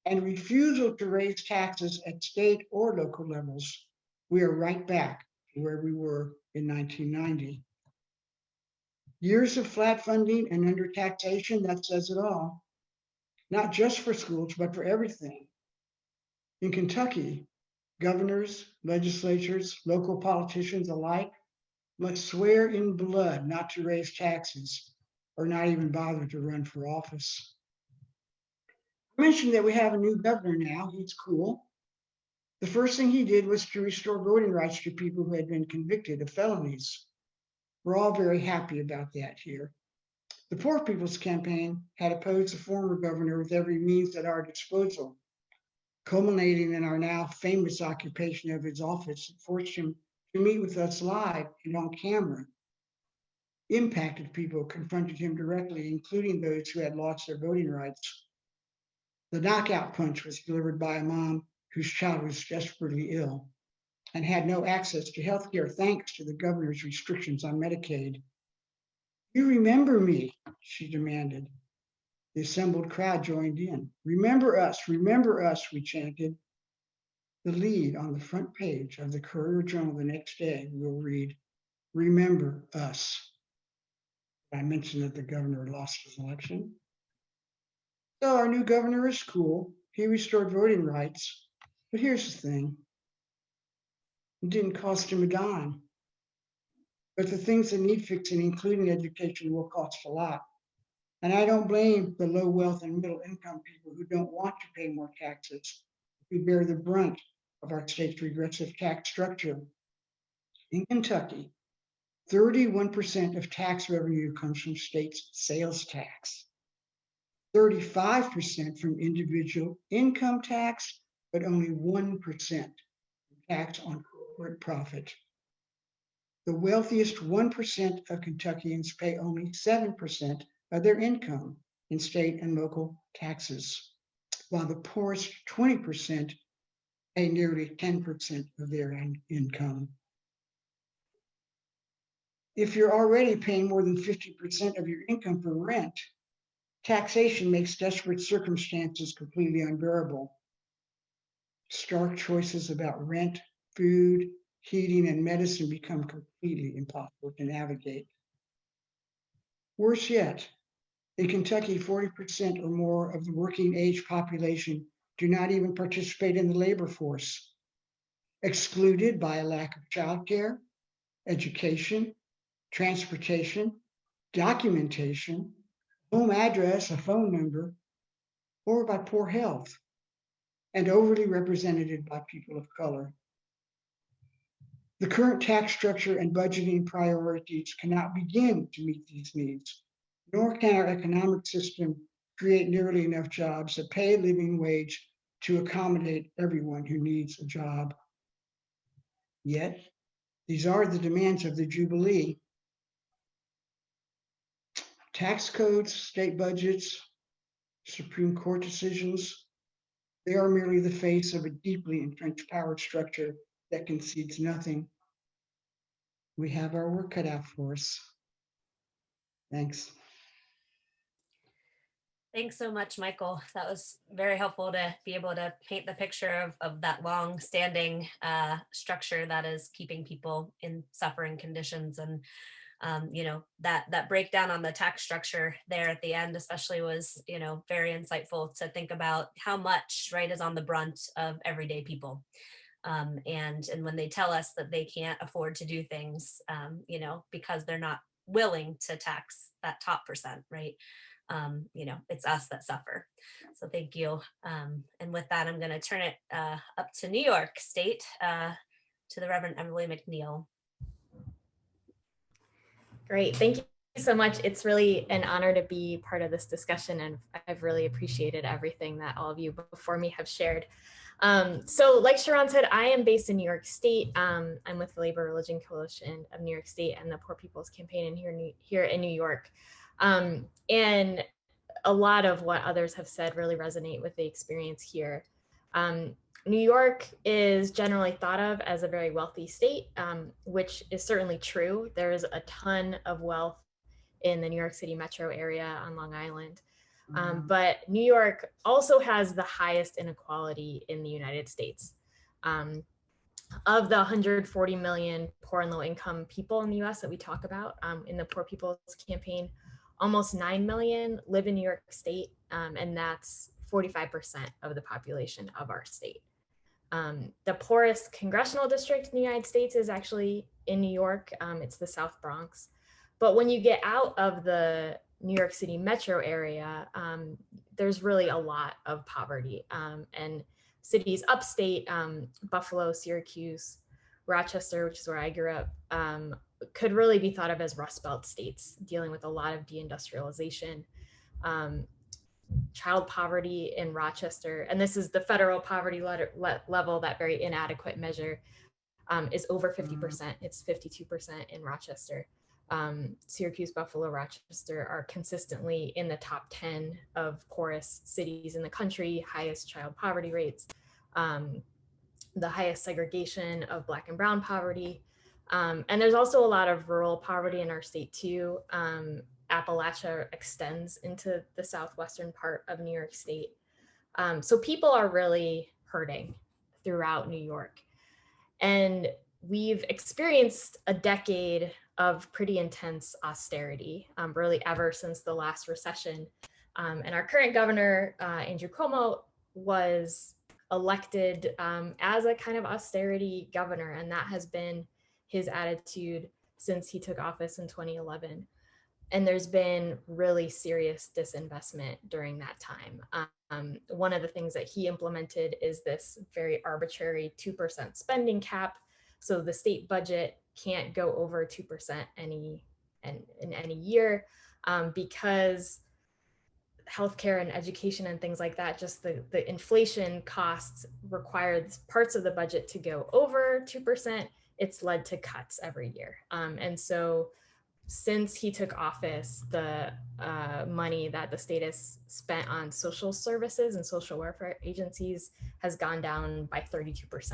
and refusal to raise taxes at state or local levels, we are right back to where we were in 1990. Years of flat funding and under taxation, that says it all. Not just for schools, but for everything. In Kentucky, governors, legislatures, local politicians alike must swear in blood not to raise taxes or not even bother to run for office. I mentioned that we have a new governor now. He's cool. The first thing he did was to restore voting rights to people who had been convicted of felonies. We're all very happy about that here. The Poor People's Campaign had opposed the former governor with every means at our disposal, culminating in our now famous occupation of his office that forced him to meet with us live and on camera. Impacted people confronted him directly, including those who had lost their voting rights. The knockout punch was delivered by a mom whose child was desperately ill and had no access to health care thanks to the governor's restrictions on Medicaid. You remember me, she demanded. The assembled crowd joined in. Remember us, we chanted. The lead on the front page of the Courier-Journal the next day will read, remember us. I mentioned that the governor lost his election. So our new governor is cool. He restored voting rights. But here's the thing. It didn't cost him a dime. But the things that need fixing, including education, will cost a lot. And I don't blame the low wealth and middle income people who don't want to pay more taxes, who bear the brunt of our state's regressive tax structure. In Kentucky, 31% of tax revenue comes from state's sales tax, 35% from individual income tax, but only 1% tax on corporate profit. The wealthiest 1% of Kentuckians pay only 7% of their income in state and local taxes, while the poorest 20% pay nearly 10% of their income. If you're already paying more than 50% of your income for rent, taxation makes desperate circumstances completely unbearable. Stark choices about rent, food, heating, and medicine become completely impossible to navigate. Worse yet, in Kentucky, 40% or more of the working age population do not even participate in the labor force, excluded by a lack of childcare, education, transportation, documentation, home address, a phone number, or by poor health, and overly represented by people of color. The current tax structure and budgeting priorities cannot begin to meet these needs, nor can our economic system create nearly enough jobs that pay a living wage to accommodate everyone who needs a job. Yet, these are the demands of the Jubilee. Tax codes, state budgets, Supreme Court decisions, they are merely the face of a deeply entrenched power structure that concedes nothing. We have our work cut out for us. Thanks.
Thanks so much, Michael. That was very helpful to be able to paint the picture of that long-standing structure that is keeping people in suffering conditions. And that breakdown on the tax structure there at the end especially was, very insightful to think about how much, right, is on the brunt of everyday people. And when they tell us that they can't afford to do things, because they're not willing to tax that top percent, right? It's us that suffer. So thank you. And with that, I'm going to turn it up to New York State, to the Reverend Emily McNeill.
Great, thank you so much. It's really an honor to be part of this discussion, and I've really appreciated everything that all of you before me have shared. So like Charon said, I am based in New York State. I'm with the Labor Religion Coalition of New York State and the Poor People's Campaign here in New York. And a lot of what others have said really resonate with the experience here. New York is generally thought of as a very wealthy state, which is certainly true. There is a ton of wealth in the New York City metro area on Long Island. But New York also has the highest inequality in the United States. Of the 140 million poor and low income people in the US that we talk about in the Poor People's Campaign, almost 9 million live in New York State, and that's 45% of the population of our state. The poorest congressional district in the United States is actually in New York. It's the South Bronx. But when you get out of the New York City metro area, there's really a lot of poverty. And cities upstate, Buffalo, Syracuse, Rochester, which is where I grew up, could really be thought of as Rust Belt states, dealing with a lot of deindustrialization, child poverty in Rochester, and this is the federal poverty level, that very inadequate measure, is over 50%. It's 52% in Rochester. Syracuse, Buffalo, Rochester are consistently in the top 10 of poorest cities in the country, highest child poverty rates, the highest segregation of Black and Brown poverty. And there's also a lot of rural poverty in our state too. Appalachia extends into the southwestern part of New York State. So people are really hurting throughout New York. And we've experienced a decade of pretty intense austerity, really ever since the last recession. And our current governor, Andrew Cuomo, was elected as a kind of austerity governor, and that has been his attitude since he took office in 2011. And there's been really serious disinvestment during that time. One of the things that he implemented is this very arbitrary 2% spending cap. So the state budget can't go over 2% in any year, because healthcare and education and things like that, just the inflation costs require parts of the budget to go over 2%. It's led to cuts every year. And so since he took office, the money that the state has spent on social services and social welfare agencies has gone down by 32%.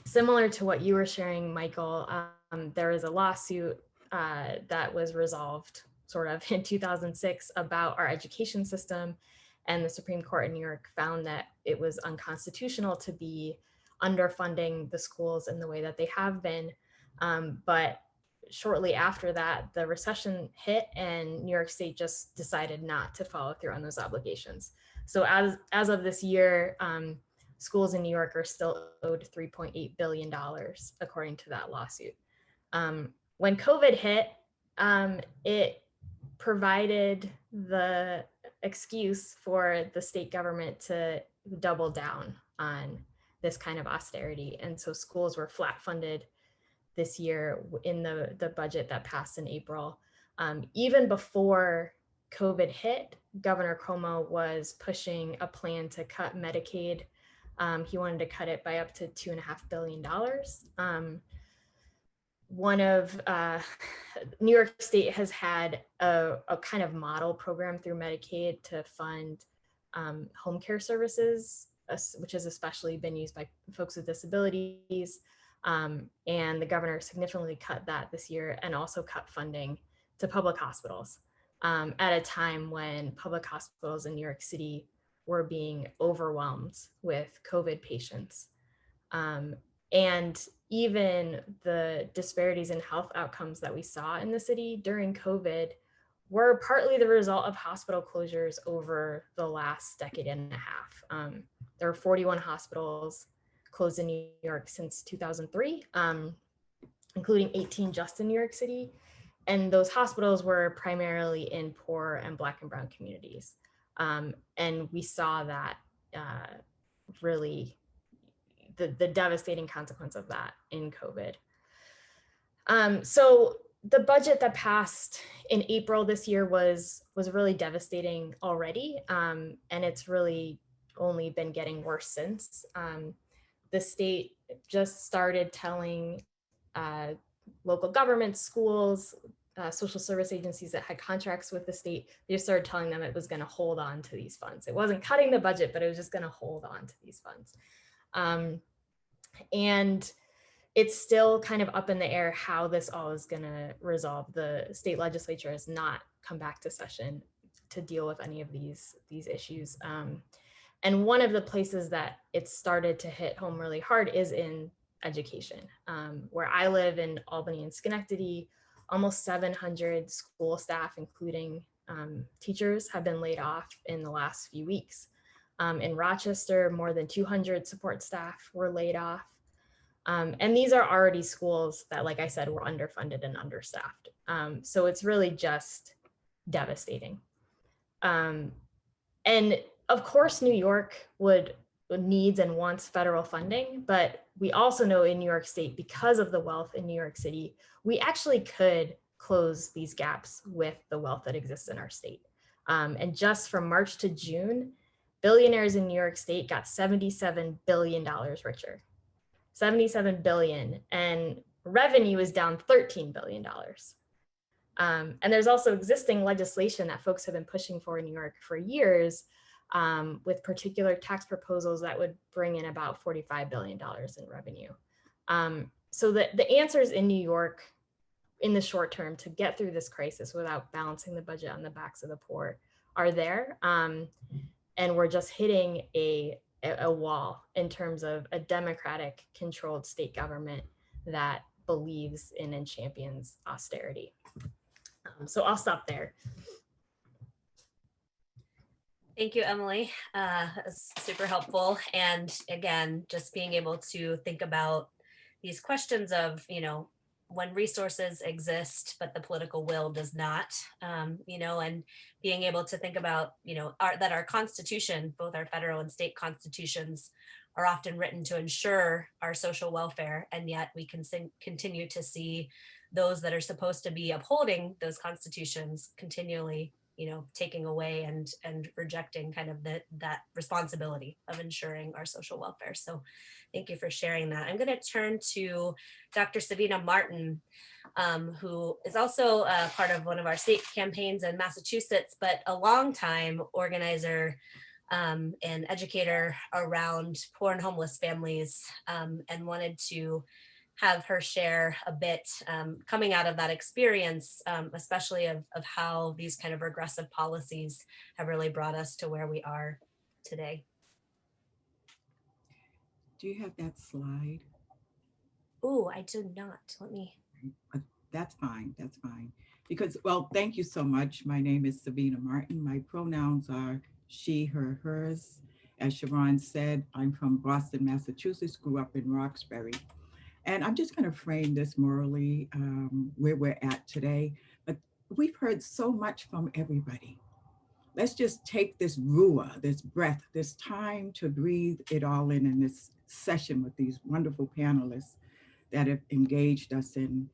Similar to what you were sharing, Michael, there is a lawsuit that was resolved sort of in 2006 about our education system, and the Supreme Court in New York found that it was unconstitutional to be underfunding the schools in the way that they have been. But shortly after that, the recession hit and New York State just decided not to follow through on those obligations. So as of this year, schools in New York are still owed $3.8 billion, according to that lawsuit. When COVID hit, it provided the excuse for the state government to double down on this kind of austerity. And so schools were flat funded this year in the budget that passed in April. Even before COVID hit, Governor Cuomo was pushing a plan to cut Medicaid. He wanted to cut it by up to $2.5 billion. New York State has had a kind of model program through Medicaid to fund home care services, which has especially been used by folks with disabilities. And the governor significantly cut that this year, and also cut funding to public hospitals at a time when public hospitals in New York City were being overwhelmed with COVID patients. And even the disparities in health outcomes that we saw in the city during COVID were partly the result of hospital closures over the last decade and a half. There were 41 hospitals closed in New York since 2003, including 18 just in New York City. And those hospitals were primarily in poor and Black and Brown communities. And we saw that really the devastating consequence of that in COVID. So the budget that passed in April this year was really devastating already. And it's really only been getting worse since. The state just started telling local governments, schools, social service agencies that had contracts with the state, they just started telling them it was going to hold on to these funds. It wasn't cutting the budget, but it was just going to hold on to these funds. And it's still kind of up in the air how this all is going to resolve. The state legislature has not come back to session to deal with any of these issues. And one of the places that it started to hit home really hard is in education. Where I live in Albany and Schenectady, almost 700 school staff, including teachers, have been laid off in the last few weeks. In Rochester, more than 200 support staff were laid off. And these are already schools that, like I said, were underfunded and understaffed. So it's really just devastating. And of course, New York needs and wants federal funding, but we also know in New York State, because of the wealth in New York City, we actually could close these gaps with the wealth that exists in our state. And just from March to June, billionaires in New York State got $77 billion richer. 77 billion, and revenue is down $13 billion. And there's also existing legislation that folks have been pushing for in New York for years, with particular tax proposals that would bring in about $45 billion in revenue. So the answers in New York in the short term to get through this crisis without balancing the budget on the backs of the poor are there. And we're just hitting a wall in terms of a Democratic controlled state government that believes in and champions austerity. So I'll stop there.
Thank you, Emily. That's super helpful. And again, just being able to think about these questions of, when resources exist, but the political will does not, and being able to think about, that our Constitution, both our federal and state constitutions, are often written to ensure our social welfare. And yet we can continue to see those that are supposed to be upholding those constitutions continually, taking away and rejecting kind of that responsibility of ensuring our social welfare. So thank you for sharing that. I'm going to turn to Dr. Savina Martin, who is also part of one of our state campaigns in Massachusetts, but a longtime organizer and educator around poor and homeless families, and wanted to have her share a bit coming out of that experience, especially of how these kind of regressive policies have really brought us to where we are today.
Do you have that slide?
Oh, I do not. Let me.
That's fine. That's fine. Because, well, thank you so much. My name is Savina Martin. My pronouns are she, her, hers. As Charon said, I'm from Boston, Massachusetts, grew up in Roxbury. And I'm just going to frame this morally where we're at today. But we've heard so much from everybody. Let's just take this ruah, this breath, this time to breathe it all in this session with these wonderful panelists that have engaged us in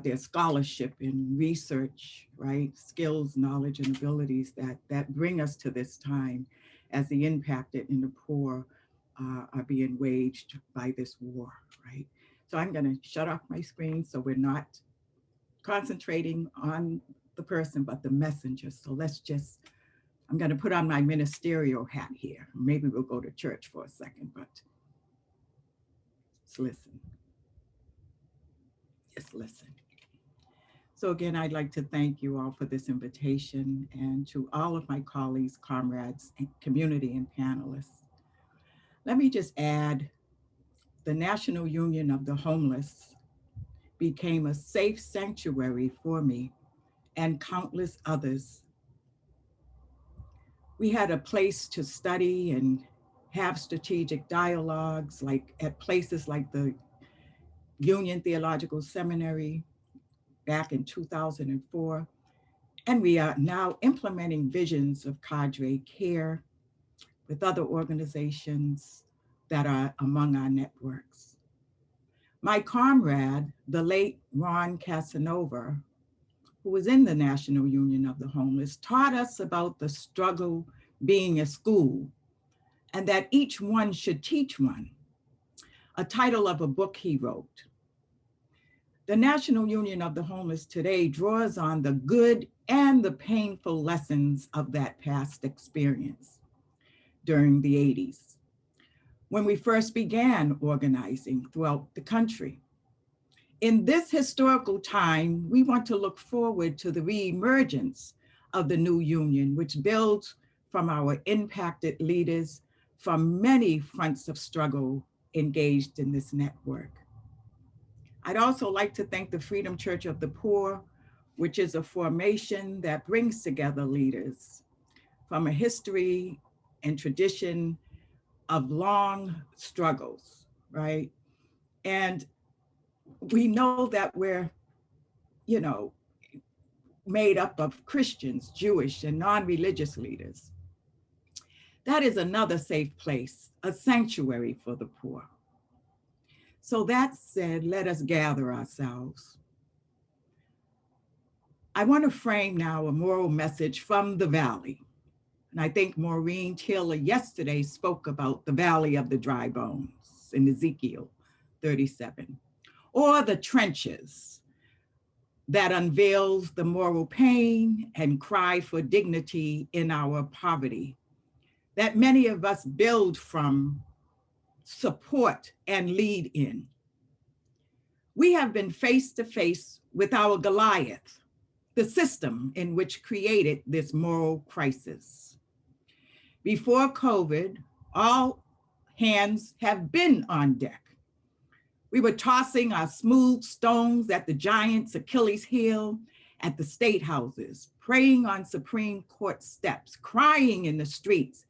their scholarship in research, right? Skills, knowledge, and abilities that bring us to this time as the impacted and the poor are being waged by this war, right? So I'm going to shut off my screen so we're not concentrating on the person, but the messenger. So I'm going to put on my ministerial hat here. Maybe we'll go to church for a second, but just listen. Just listen. So again, I'd like to thank you all for this invitation, and to all of my colleagues, comrades, and community and panelists. Let me just add, the National Union of the Homeless became a safe sanctuary for me and countless others. We had a place to study and have strategic dialogues, like at places like the Union Theological Seminary back in 2004. And we are now implementing visions of cadre care with other organizations that are among our networks. My comrade, the late Ron Casanova, who was in the National Union of the Homeless, taught us about the struggle being a school, and that each one should teach one, a title of a book he wrote. The National Union of the Homeless today draws on the good and the painful lessons of that past experience during the 80s, when we first began organizing throughout the country. In this historical time, we want to look forward to the reemergence of the new union, which builds from our impacted leaders from many fronts of struggle engaged in this network. I'd also like to thank the Freedom Church of the Poor, which is a formation that brings together leaders from a history and tradition of long struggles, right? And we know that we're, made up of Christians, Jewish, and non-religious leaders. That is another safe place, a sanctuary for the poor. So that said, let us gather ourselves. I want to frame now a moral message from the valley. And I think Maureen Taylor yesterday spoke about the valley of the dry bones in Ezekiel 37, or the trenches that unveils the moral pain and cry for dignity in our poverty, that many of us build from, support, and lead in. We have been face to face with our Goliath, the system in which created this moral crisis. Before COVID, all hands have been on deck. We were tossing our smooth stones at the giant's Achilles heel at the state houses, praying on Supreme Court steps, crying in the streets,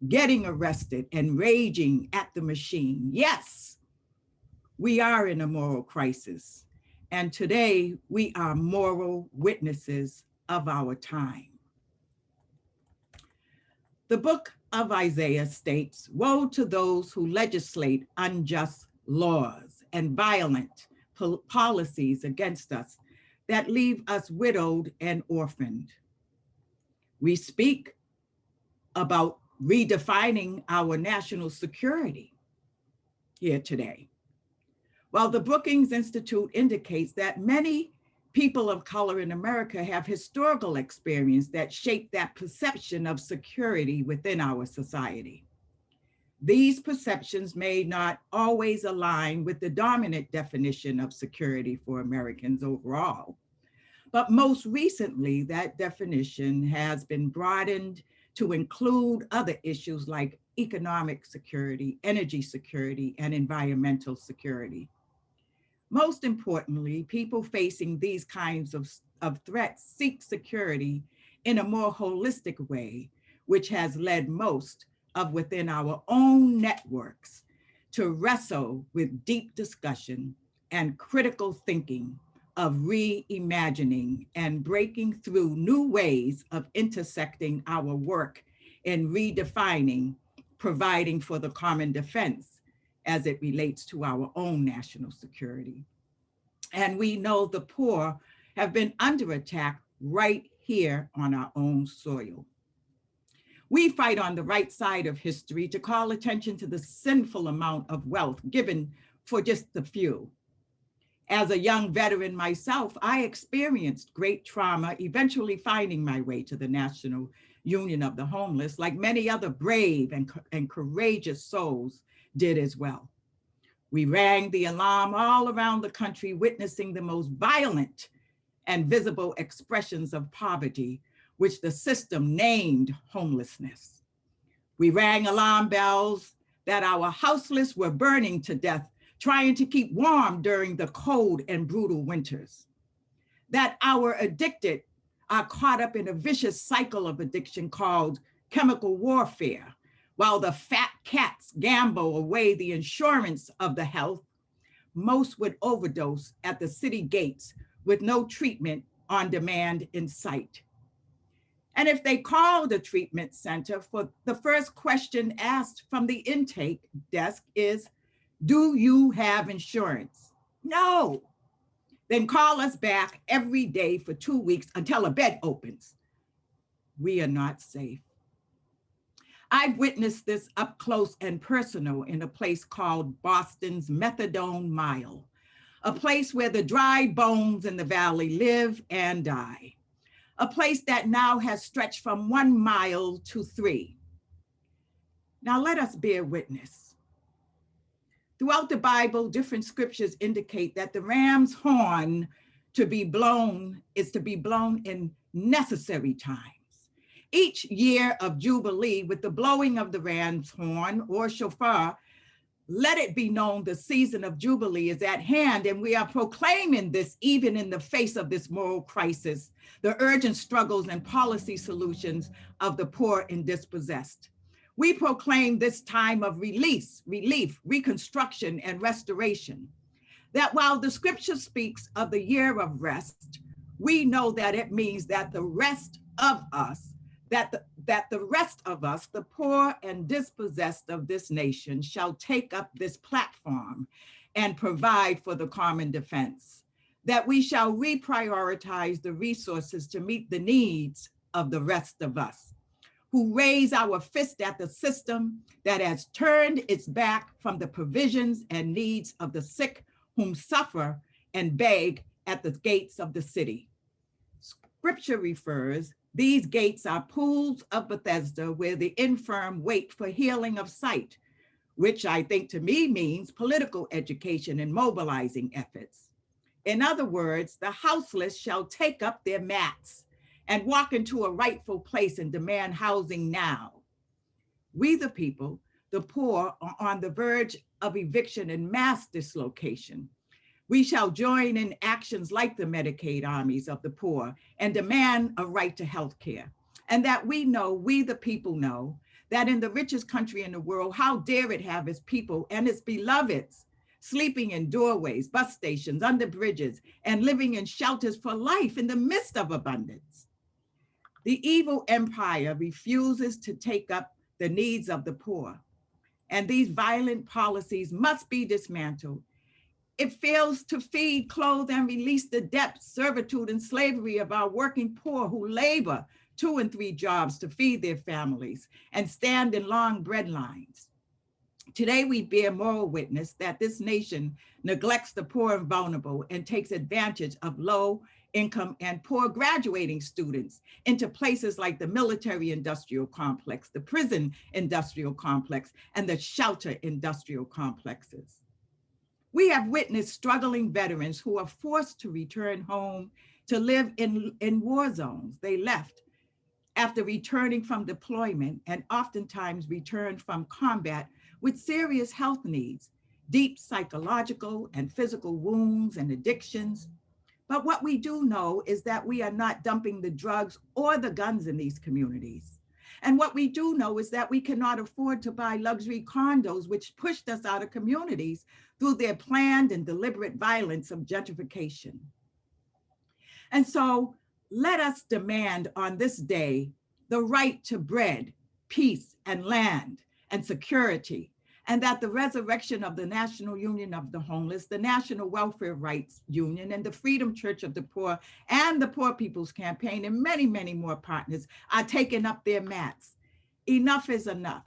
getting arrested and raging at the machine. Yes, we are in a moral crisis. And today we are moral witnesses of our time. The book of Isaiah states, "Woe to those who legislate unjust laws and violent policies against us that leave us widowed and orphaned." We speak about redefining our national security here today. While the Brookings Institute indicates that many people of color in America have historical experience that shape that perception of security within our society. These perceptions may not always align with the dominant definition of security for Americans overall, but most recently that definition has been broadened to include other issues like economic security, energy security, and environmental security. Most importantly, people facing these kinds of threats seek security in a more holistic way, which has led most of within our own networks to wrestle with deep discussion and critical thinking of reimagining and breaking through new ways of intersecting our work in redefining, providing for the common defense as it relates to our own national security. And we know the poor have been under attack right here on our own soil. We fight on the right side of history to call attention to the sinful amount of wealth given for just the few. As a young veteran myself, I experienced great trauma, eventually finding my way to the National Union of the Homeless, like many other brave and courageous souls did as well. We rang the alarm all around the country, witnessing the most violent and visible expressions of poverty, which the system named homelessness. We rang alarm bells that our houseless were burning to death, trying to keep warm during the cold and brutal winters. That our addicted are caught up in a vicious cycle of addiction called chemical warfare, while the fat cats gamble away the insurance of the health. Most would overdose at the city gates with no treatment on demand in sight. And if they called a treatment center, for the first question asked from the intake desk is, "Do you have insurance?" No. Then call us back every day for 2 weeks until a bed opens. We are not safe. I've witnessed this up close and personal in a place called Boston's Methadone Mile, a place where the dry bones in the valley live and die, a place that now has stretched from 1 mile to 3. Now let us bear witness. Throughout the Bible, different scriptures indicate that the ram's horn to be blown is to be blown in necessary times. Each year of Jubilee, with the blowing of the ram's horn or shofar, let it be known the season of Jubilee is at hand, and we are proclaiming this even in the face of this moral crisis, the urgent struggles and policy solutions of the poor and dispossessed. We proclaim this time of release, relief, reconstruction, and restoration. That while the scripture speaks of the year of rest, we know that it means that the rest of us, that the rest of us, the poor and dispossessed of this nation, shall take up this platform and provide for the common defense, that we shall reprioritize the resources to meet the needs of the rest of us, who raise our fist at the system that has turned its back from the provisions and needs of the sick whom suffer and beg at the gates of the city. Scripture refers, these gates are pools of Bethesda where the infirm wait for healing of sight, which I think to me means political education and mobilizing efforts. In other words, the houseless shall take up their mats and walk into a rightful place and demand housing now. We the people, the poor, are on the verge of eviction and mass dislocation. We shall join in actions like the Medicaid armies of the poor and demand a right to health care. And that we the people know, that in the richest country in the world, how dare it have its people and its beloveds sleeping in doorways, bus stations, under bridges, and living in shelters for life in the midst of abundance. The evil empire refuses to take up the needs of the poor, and these violent policies must be dismantled. It fails to feed, clothe, and release the debt, servitude, and slavery of our working poor who labor 2 and 3 jobs to feed their families and stand in long bread lines. Today, we bear moral witness that this nation neglects the poor and vulnerable and takes advantage of low income and poor graduating students into places like the military industrial complex, the prison industrial complex, and the shelter industrial complexes. We have witnessed struggling veterans who are forced to return home to live in war zones they left after returning from deployment, and oftentimes returned from combat with serious health needs, deep psychological and physical wounds and addictions. But what we do know is that we are not dumping the drugs or the guns in these communities. And what we do know is that we cannot afford to buy luxury condos, which pushed us out of communities through their planned and deliberate violence of gentrification. And so let us demand on this day the right to bread, peace, and land, and security, and that the resurrection of the National Union of the Homeless, the National Welfare Rights Union, and the Freedom Church of the Poor, and the Poor People's Campaign, and many, many more partners are taking up their mats. Enough is enough.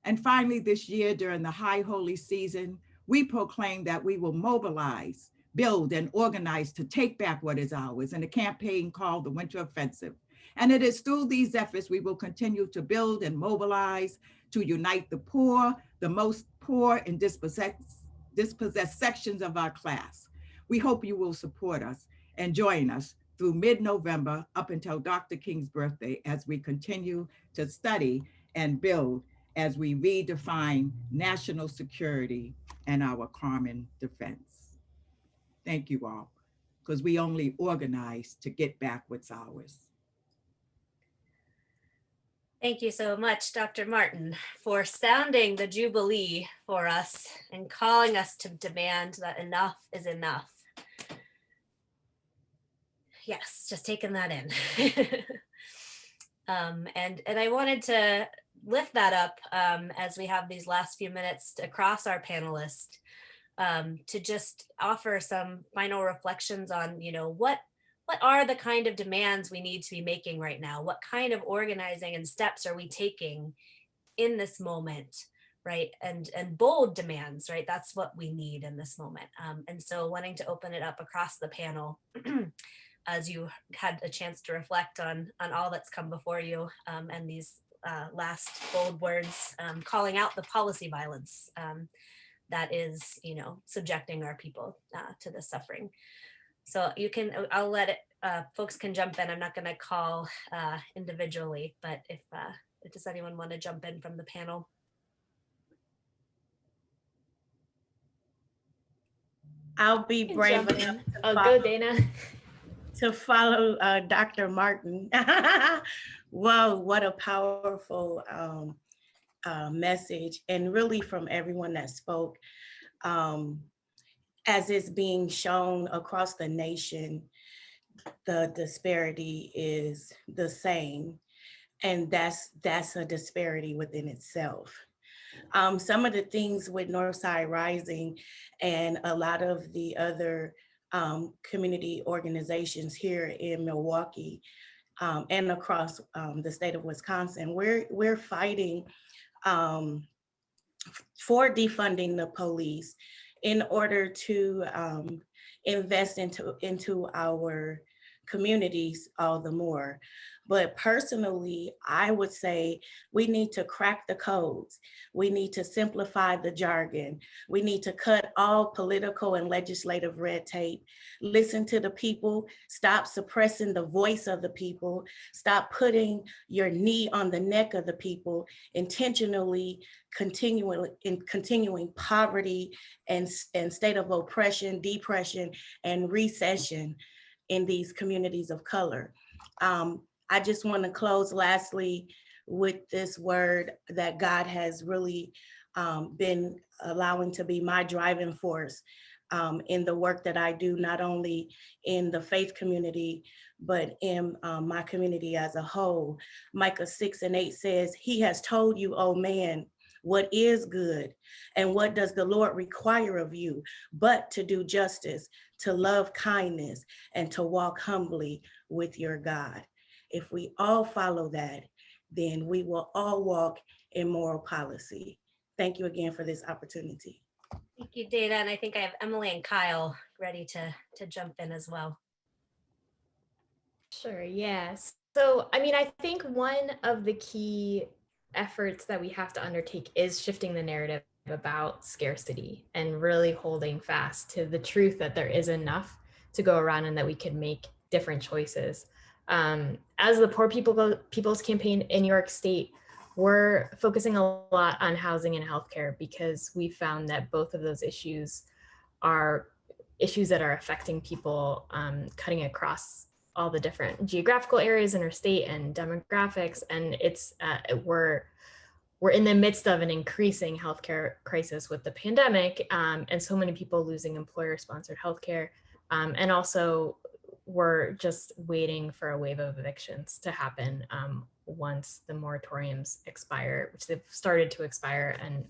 And finally, this year, during the High Holy Season, we proclaim that we will mobilize, build, and organize to take back what is ours in a campaign called the Winter Offensive. And it is through these efforts we will continue to build and mobilize to unite the poor, the most poor and dispossessed sections of our class. We hope you will support us and join us through mid-November up until Dr. King's birthday as we continue to study and build as we redefine national security and our common defense. Thank you all, because we only organize to get back what's ours.
Thank you so much, Dr. Martin, for sounding the Jubilee for us and calling us to demand that enough is enough. Yes, just taking that in. And I wanted to lift that up as we have these last few minutes across our panelists to just offer some final reflections on, what are the kind of demands we need to be making right now? What kind of organizing and steps are we taking in this moment, right? And bold demands, right? That's what we need in this moment. And so wanting to open it up across the panel as you had a chance to reflect on all that's come before you and these last bold words, calling out the policy violence that is, subjecting our people to this suffering. So I'll let it, folks can jump in. I'm not going to call individually, but if does anyone want to jump in from the panel?
I'll be brave enough
Go, Dana.
to follow Dr. Martin. Wow, what a powerful message, and really from everyone that spoke. As it's being shown across the nation, the disparity is the same. And that's a disparity within itself. Some of the things with Northside Rising and a lot of the other community organizations here in Milwaukee and across the state of Wisconsin, we're fighting for defunding the police in order to invest into our communities all the more. But personally, I would say we need to crack the codes. We need to simplify the jargon. We need to cut all political and legislative red tape. Listen to the people. Stop suppressing the voice of the people. Stop putting your knee on the neck of the people, intentionally continuing poverty and state of oppression, depression, and recession in these communities of color. I just want to close lastly with this word that God has really been allowing to be my driving force in the work that I do, not only in the faith community, but in my community as a whole. Micah 6:8 says, "He has told you, oh man, what is good, and what does the Lord require of you, but to do justice, to love kindness, and to walk humbly with your God." If we all follow that, then we will all walk in moral policy. Thank you again for this opportunity.
Thank you, Dana. And I think I have Emily and Kyle ready to jump in as well.
Sure, yes. So, I mean, I think one of the key efforts that we have to undertake is shifting the narrative about scarcity and really holding fast to the truth that there is enough to go around and that we can make different choices. As the Poor People's Campaign in New York State, we're focusing a lot on housing and healthcare because we found that both of those issues are issues that are affecting people, cutting across all the different geographical areas in our state and demographics. And it's we're in the midst of an increasing healthcare crisis with the pandemic, and so many people losing employer-sponsored healthcare, and also we're just waiting for a wave of evictions to happen once the moratoriums expire, which they've started to expire, and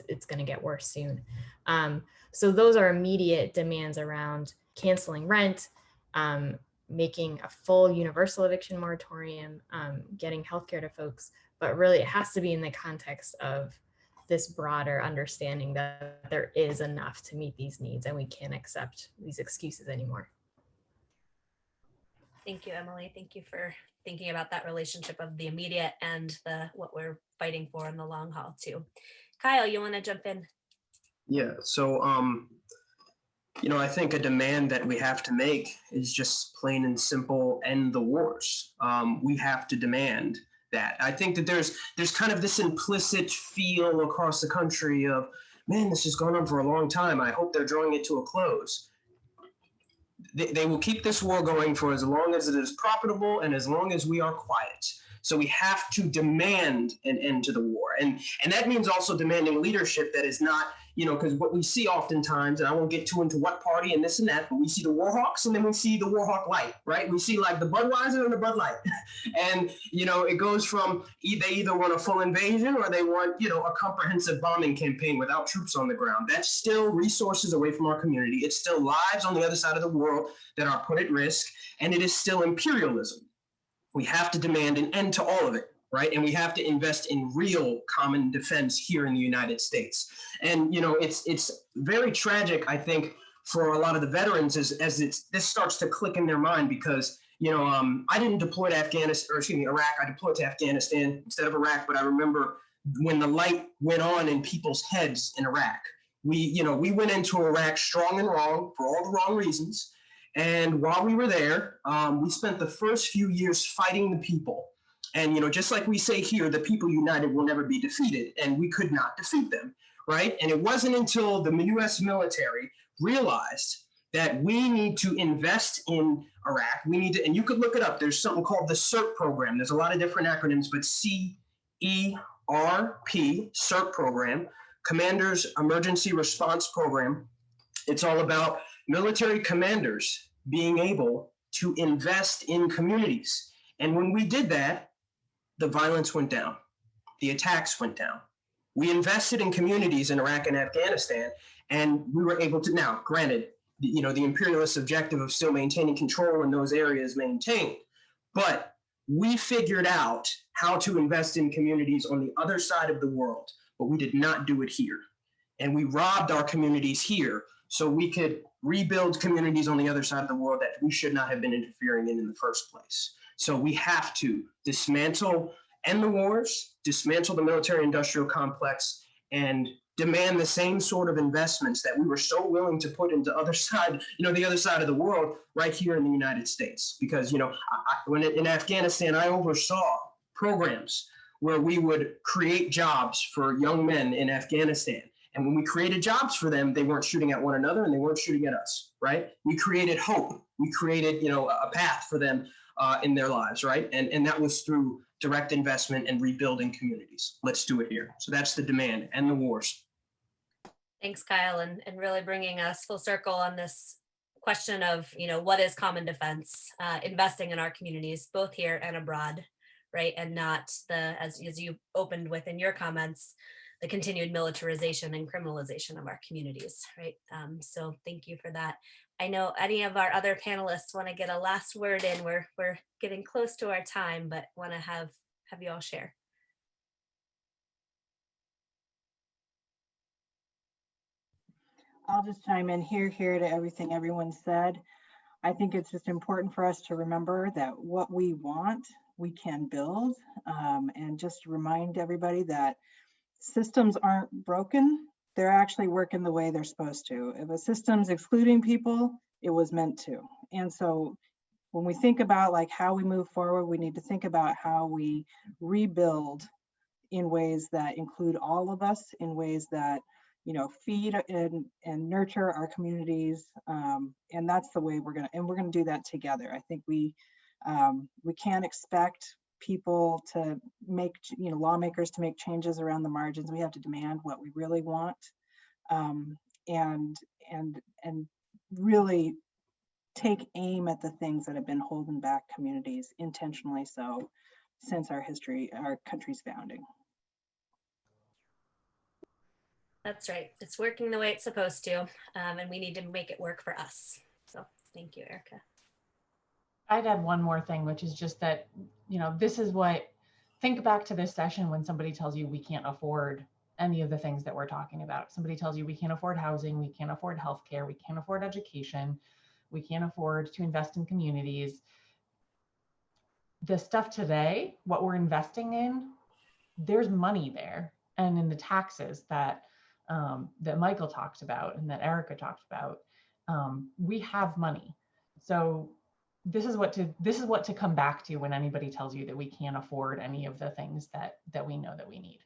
it's going to get worse soon. So those are immediate demands around canceling rent, making a full universal eviction moratorium, getting healthcare to folks, but really it has to be in the context of this broader understanding that there is enough to meet these needs and we can't accept these excuses anymore.
Thank you, Emily. Thank you for thinking about that relationship of the immediate and what we're fighting for in the long haul too. Kyle, you want to jump in?
Yeah, so I think a demand that we have to make is just plain and simple, end the wars. We have to demand that. I think that there's kind of this implicit feel across the country of, man, this has gone on for a long time. I hope they're drawing it to a close. They will keep this war going for as long as it is profitable and as long as we are quiet. So we have to demand an end to the war. And that means also demanding leadership that is not, because what we see oftentimes, and I won't get too into what party and this and that, but we see the Warhawks and then we see the Warhawk Light, right? We see like the Budweiser and the Bud Light. And, it goes from they either want a full invasion or they want, a comprehensive bombing campaign without troops on the ground. That's still resources away from our community. It's still lives on the other side of the world that are put at risk. And it is still imperialism. We have to demand an end to all of it, right? And we have to invest in real common defense here in the United States. And, it's very tragic, I think, for a lot of the veterans as this starts to click in their mind because, I didn't deploy to Iraq. I deployed to Afghanistan instead of Iraq. But I remember when the light went on in people's heads in Iraq, we went into Iraq strong and wrong for all the wrong reasons. And while we were there, we spent the first few years fighting the people. And, just like we say here, the people united will never be defeated. And we could not defeat them, right? And it wasn't until the U.S. military realized that we need to invest in Iraq. And you could look it up. There's something called the CERP program. There's a lot of different acronyms, but CERP, CERP program, Commander's Emergency Response Program. It's all about military commanders being able to invest in communities. And when we did that, the violence went down. The attacks went down. We invested in communities in Iraq and Afghanistan, and we were able to, now granted, the imperialist objective of still maintaining control in those areas maintained, but we figured out how to invest in communities on the other side of the world, but we did not do it here. And we robbed our communities here so we could rebuild communities on the other side of the world that we should not have been interfering in the first place. So we have to end the wars, dismantle the military-industrial complex, and demand the same sort of investments that we were so willing to put into the other side of the world right here in the United States. Because, when in Afghanistan, I oversaw programs where we would create jobs for young men in Afghanistan. And when we created jobs for them, they weren't shooting at one another and they weren't shooting at us, right? We created hope. We created, a path for them in their lives, right? And that was through direct investment and rebuilding communities. Let's do it here. So that's the demand and the wars.
Thanks, Kyle, and really bringing us full circle on this question of, what is common defense, investing in our communities, both here and abroad, right? And not as you opened with in your comments, the continued militarization and criminalization of our communities, right? So thank you for that. I know any of our other panelists want to get a last word in. We're getting close to our time, but want to have you all share.
I'll just chime in here to everything everyone said. I think it's just important for us to remember that what we want, we can build, and just remind everybody that systems aren't broken. They're actually working the way they're supposed to. If a system's excluding people, it was meant to. And so when we think about how we move forward, we need to think about how we rebuild in ways that include all of us, in ways that feed and nurture our communities, and that's the way we're gonna do that together. I think we can't expect people to make lawmakers to make changes around the margins. We have to demand what we really want, and really take aim at the things that have been holding back communities intentionally so since our country's founding.
That's right. It's working the way it's supposed to, and we need to make it work for us. So thank you, Erica.
I'd add one more thing, which is just that, think back to this session when somebody tells you we can't afford any of the things that we're talking about. Somebody tells you we can't afford housing, we can't afford healthcare, we can't afford education, we can't afford to invest in communities. The stuff today, what we're investing in, there's money there. And in the taxes that Michael talked about and that Erica talked about, we have money. So this is what to come back to when anybody tells you that we can't afford any of the things that we know that we need.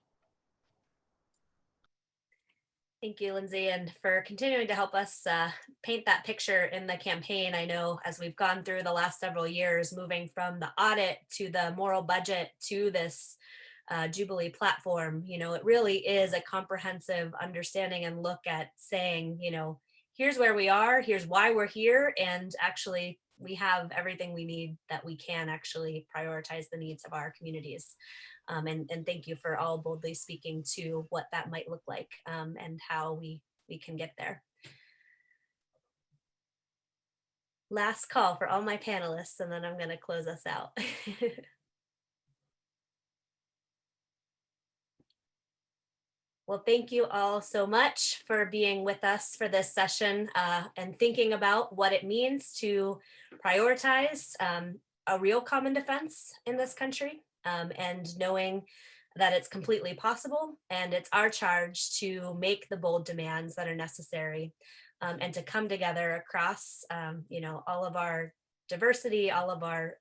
Thank you, Lindsay, and for continuing to help us paint that picture in the campaign. I know as we've gone through the last several years, moving from the audit to the moral budget to this Jubilee platform, it really is a comprehensive understanding and look at saying, here's where we are, here's why we're here, and actually we have everything we need that we can actually prioritize the needs of our communities. And thank you for all boldly speaking to what that might look like, and how we can get there. Last call for all my panelists, and then I'm going to close us out. Well, thank you all so much for being with us for this session, and thinking about what it means to prioritize a real common defense in this country, and knowing that it's completely possible, and it's our charge to make the bold demands that are necessary, and to come together across all of our diversity, all of our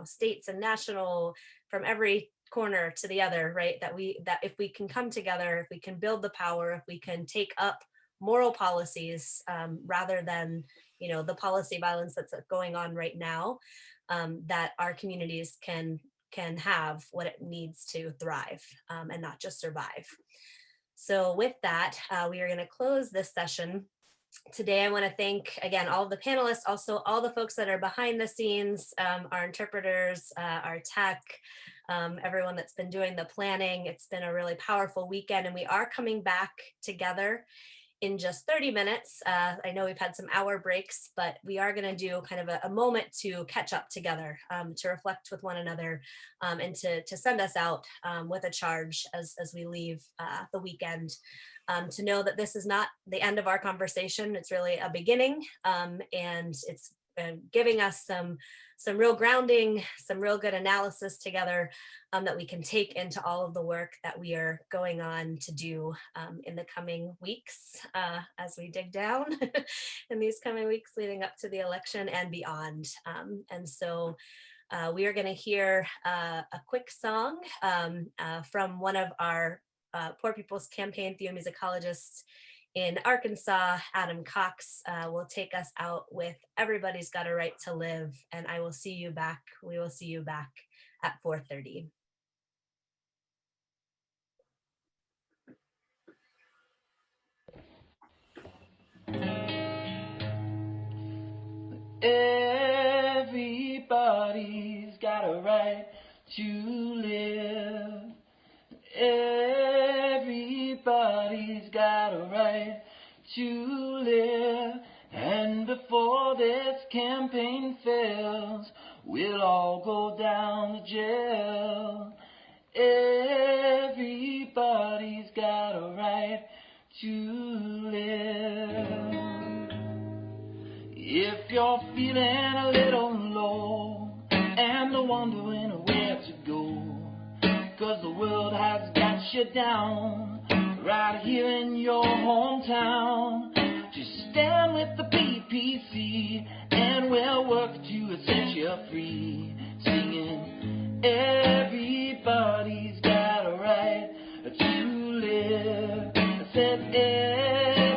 states and national, from every corner to the other, right? That if we can come together, if we can build the power, if we can take up moral policies, rather than the policy violence that's going on right now, that our communities can have what it needs to thrive, and not just survive. So with that, we are going to close this session. Today, I want to thank, again, all of the panelists, also all the folks that are behind the scenes, our interpreters, our tech, everyone that's been doing the planning. It's been a really powerful weekend, and we are coming back together in just 30 minutes. I know we've had some hour breaks, but we are going to do kind of a moment to catch up together, to reflect with one another, and to send us out with a charge as we leave the weekend, to know that this is not the end of our conversation. It's really a beginning, and it's giving us some real grounding, some real good analysis together, that we can take into all of the work that we are going on to do in the coming weeks, as we dig down in these coming weeks leading up to the election and beyond. And so we are going to hear a quick song from one of our Poor People's Campaign theomusicologists in Arkansas. Adam Cox will take us out with Everybody's Got a Right to Live, and I will see you back. We will see you back at 4:30.
Everybody's got a right to live. Everybody's got a right to live. And before this campaign fails, we'll all go down to jail. Everybody's got a right to live. If you're feeling a little low and wondering where to go, 'cause the world has got you down right here in your hometown, just stand with the PPC and we'll work to set you free, singing everybody's got a right to live. I said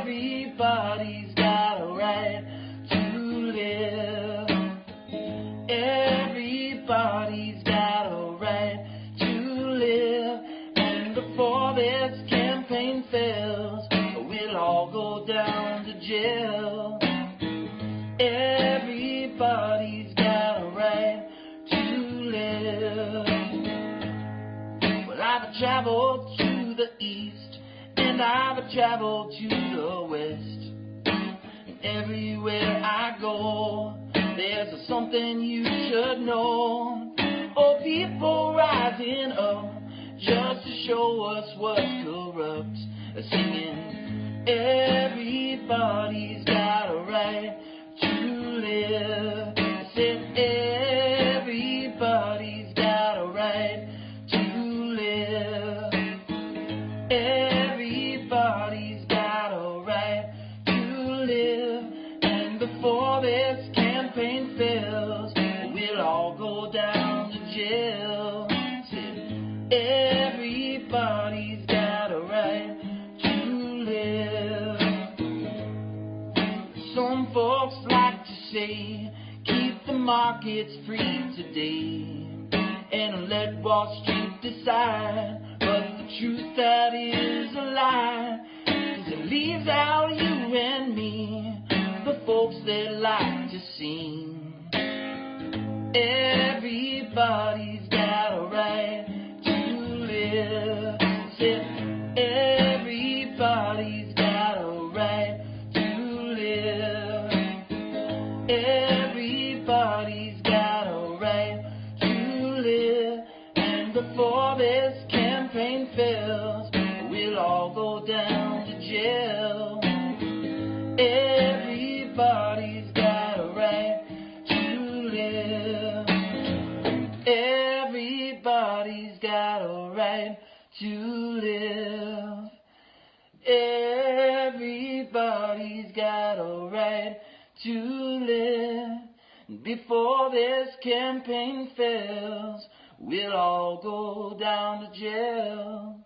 everybody's got a right to live. Everybody's got a right to live. And before this campaign fails, we'll all go down to jail. Everybody's got a right to live. Well, I've traveled to the east and I've traveled to the west. And everywhere I go, there's something you should know. Oh, people rising up just to show us what's corrupt, singing everybody's got a right to live. I said everybody's got a right to live. Everybody's got a right to live. And before this campaign fails, we'll all go down to jail. Said everybody's got a right to live. Some folks like to say, keep the markets free today and let Wall Street decide. But the truth that is a lie is it leaves out you and me, the folks that like to sing. Everybody's got a right to live. Said everybody's got a right to live. Everybody's got a right to live. And before this campaign fails, we'll all go down to jail. Everybody's got a right to live. Everybody's got a right to live. Everybody's got a right to live. Before this campaign fails, we'll all go down to jail.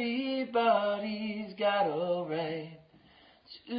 Everybody's got a right to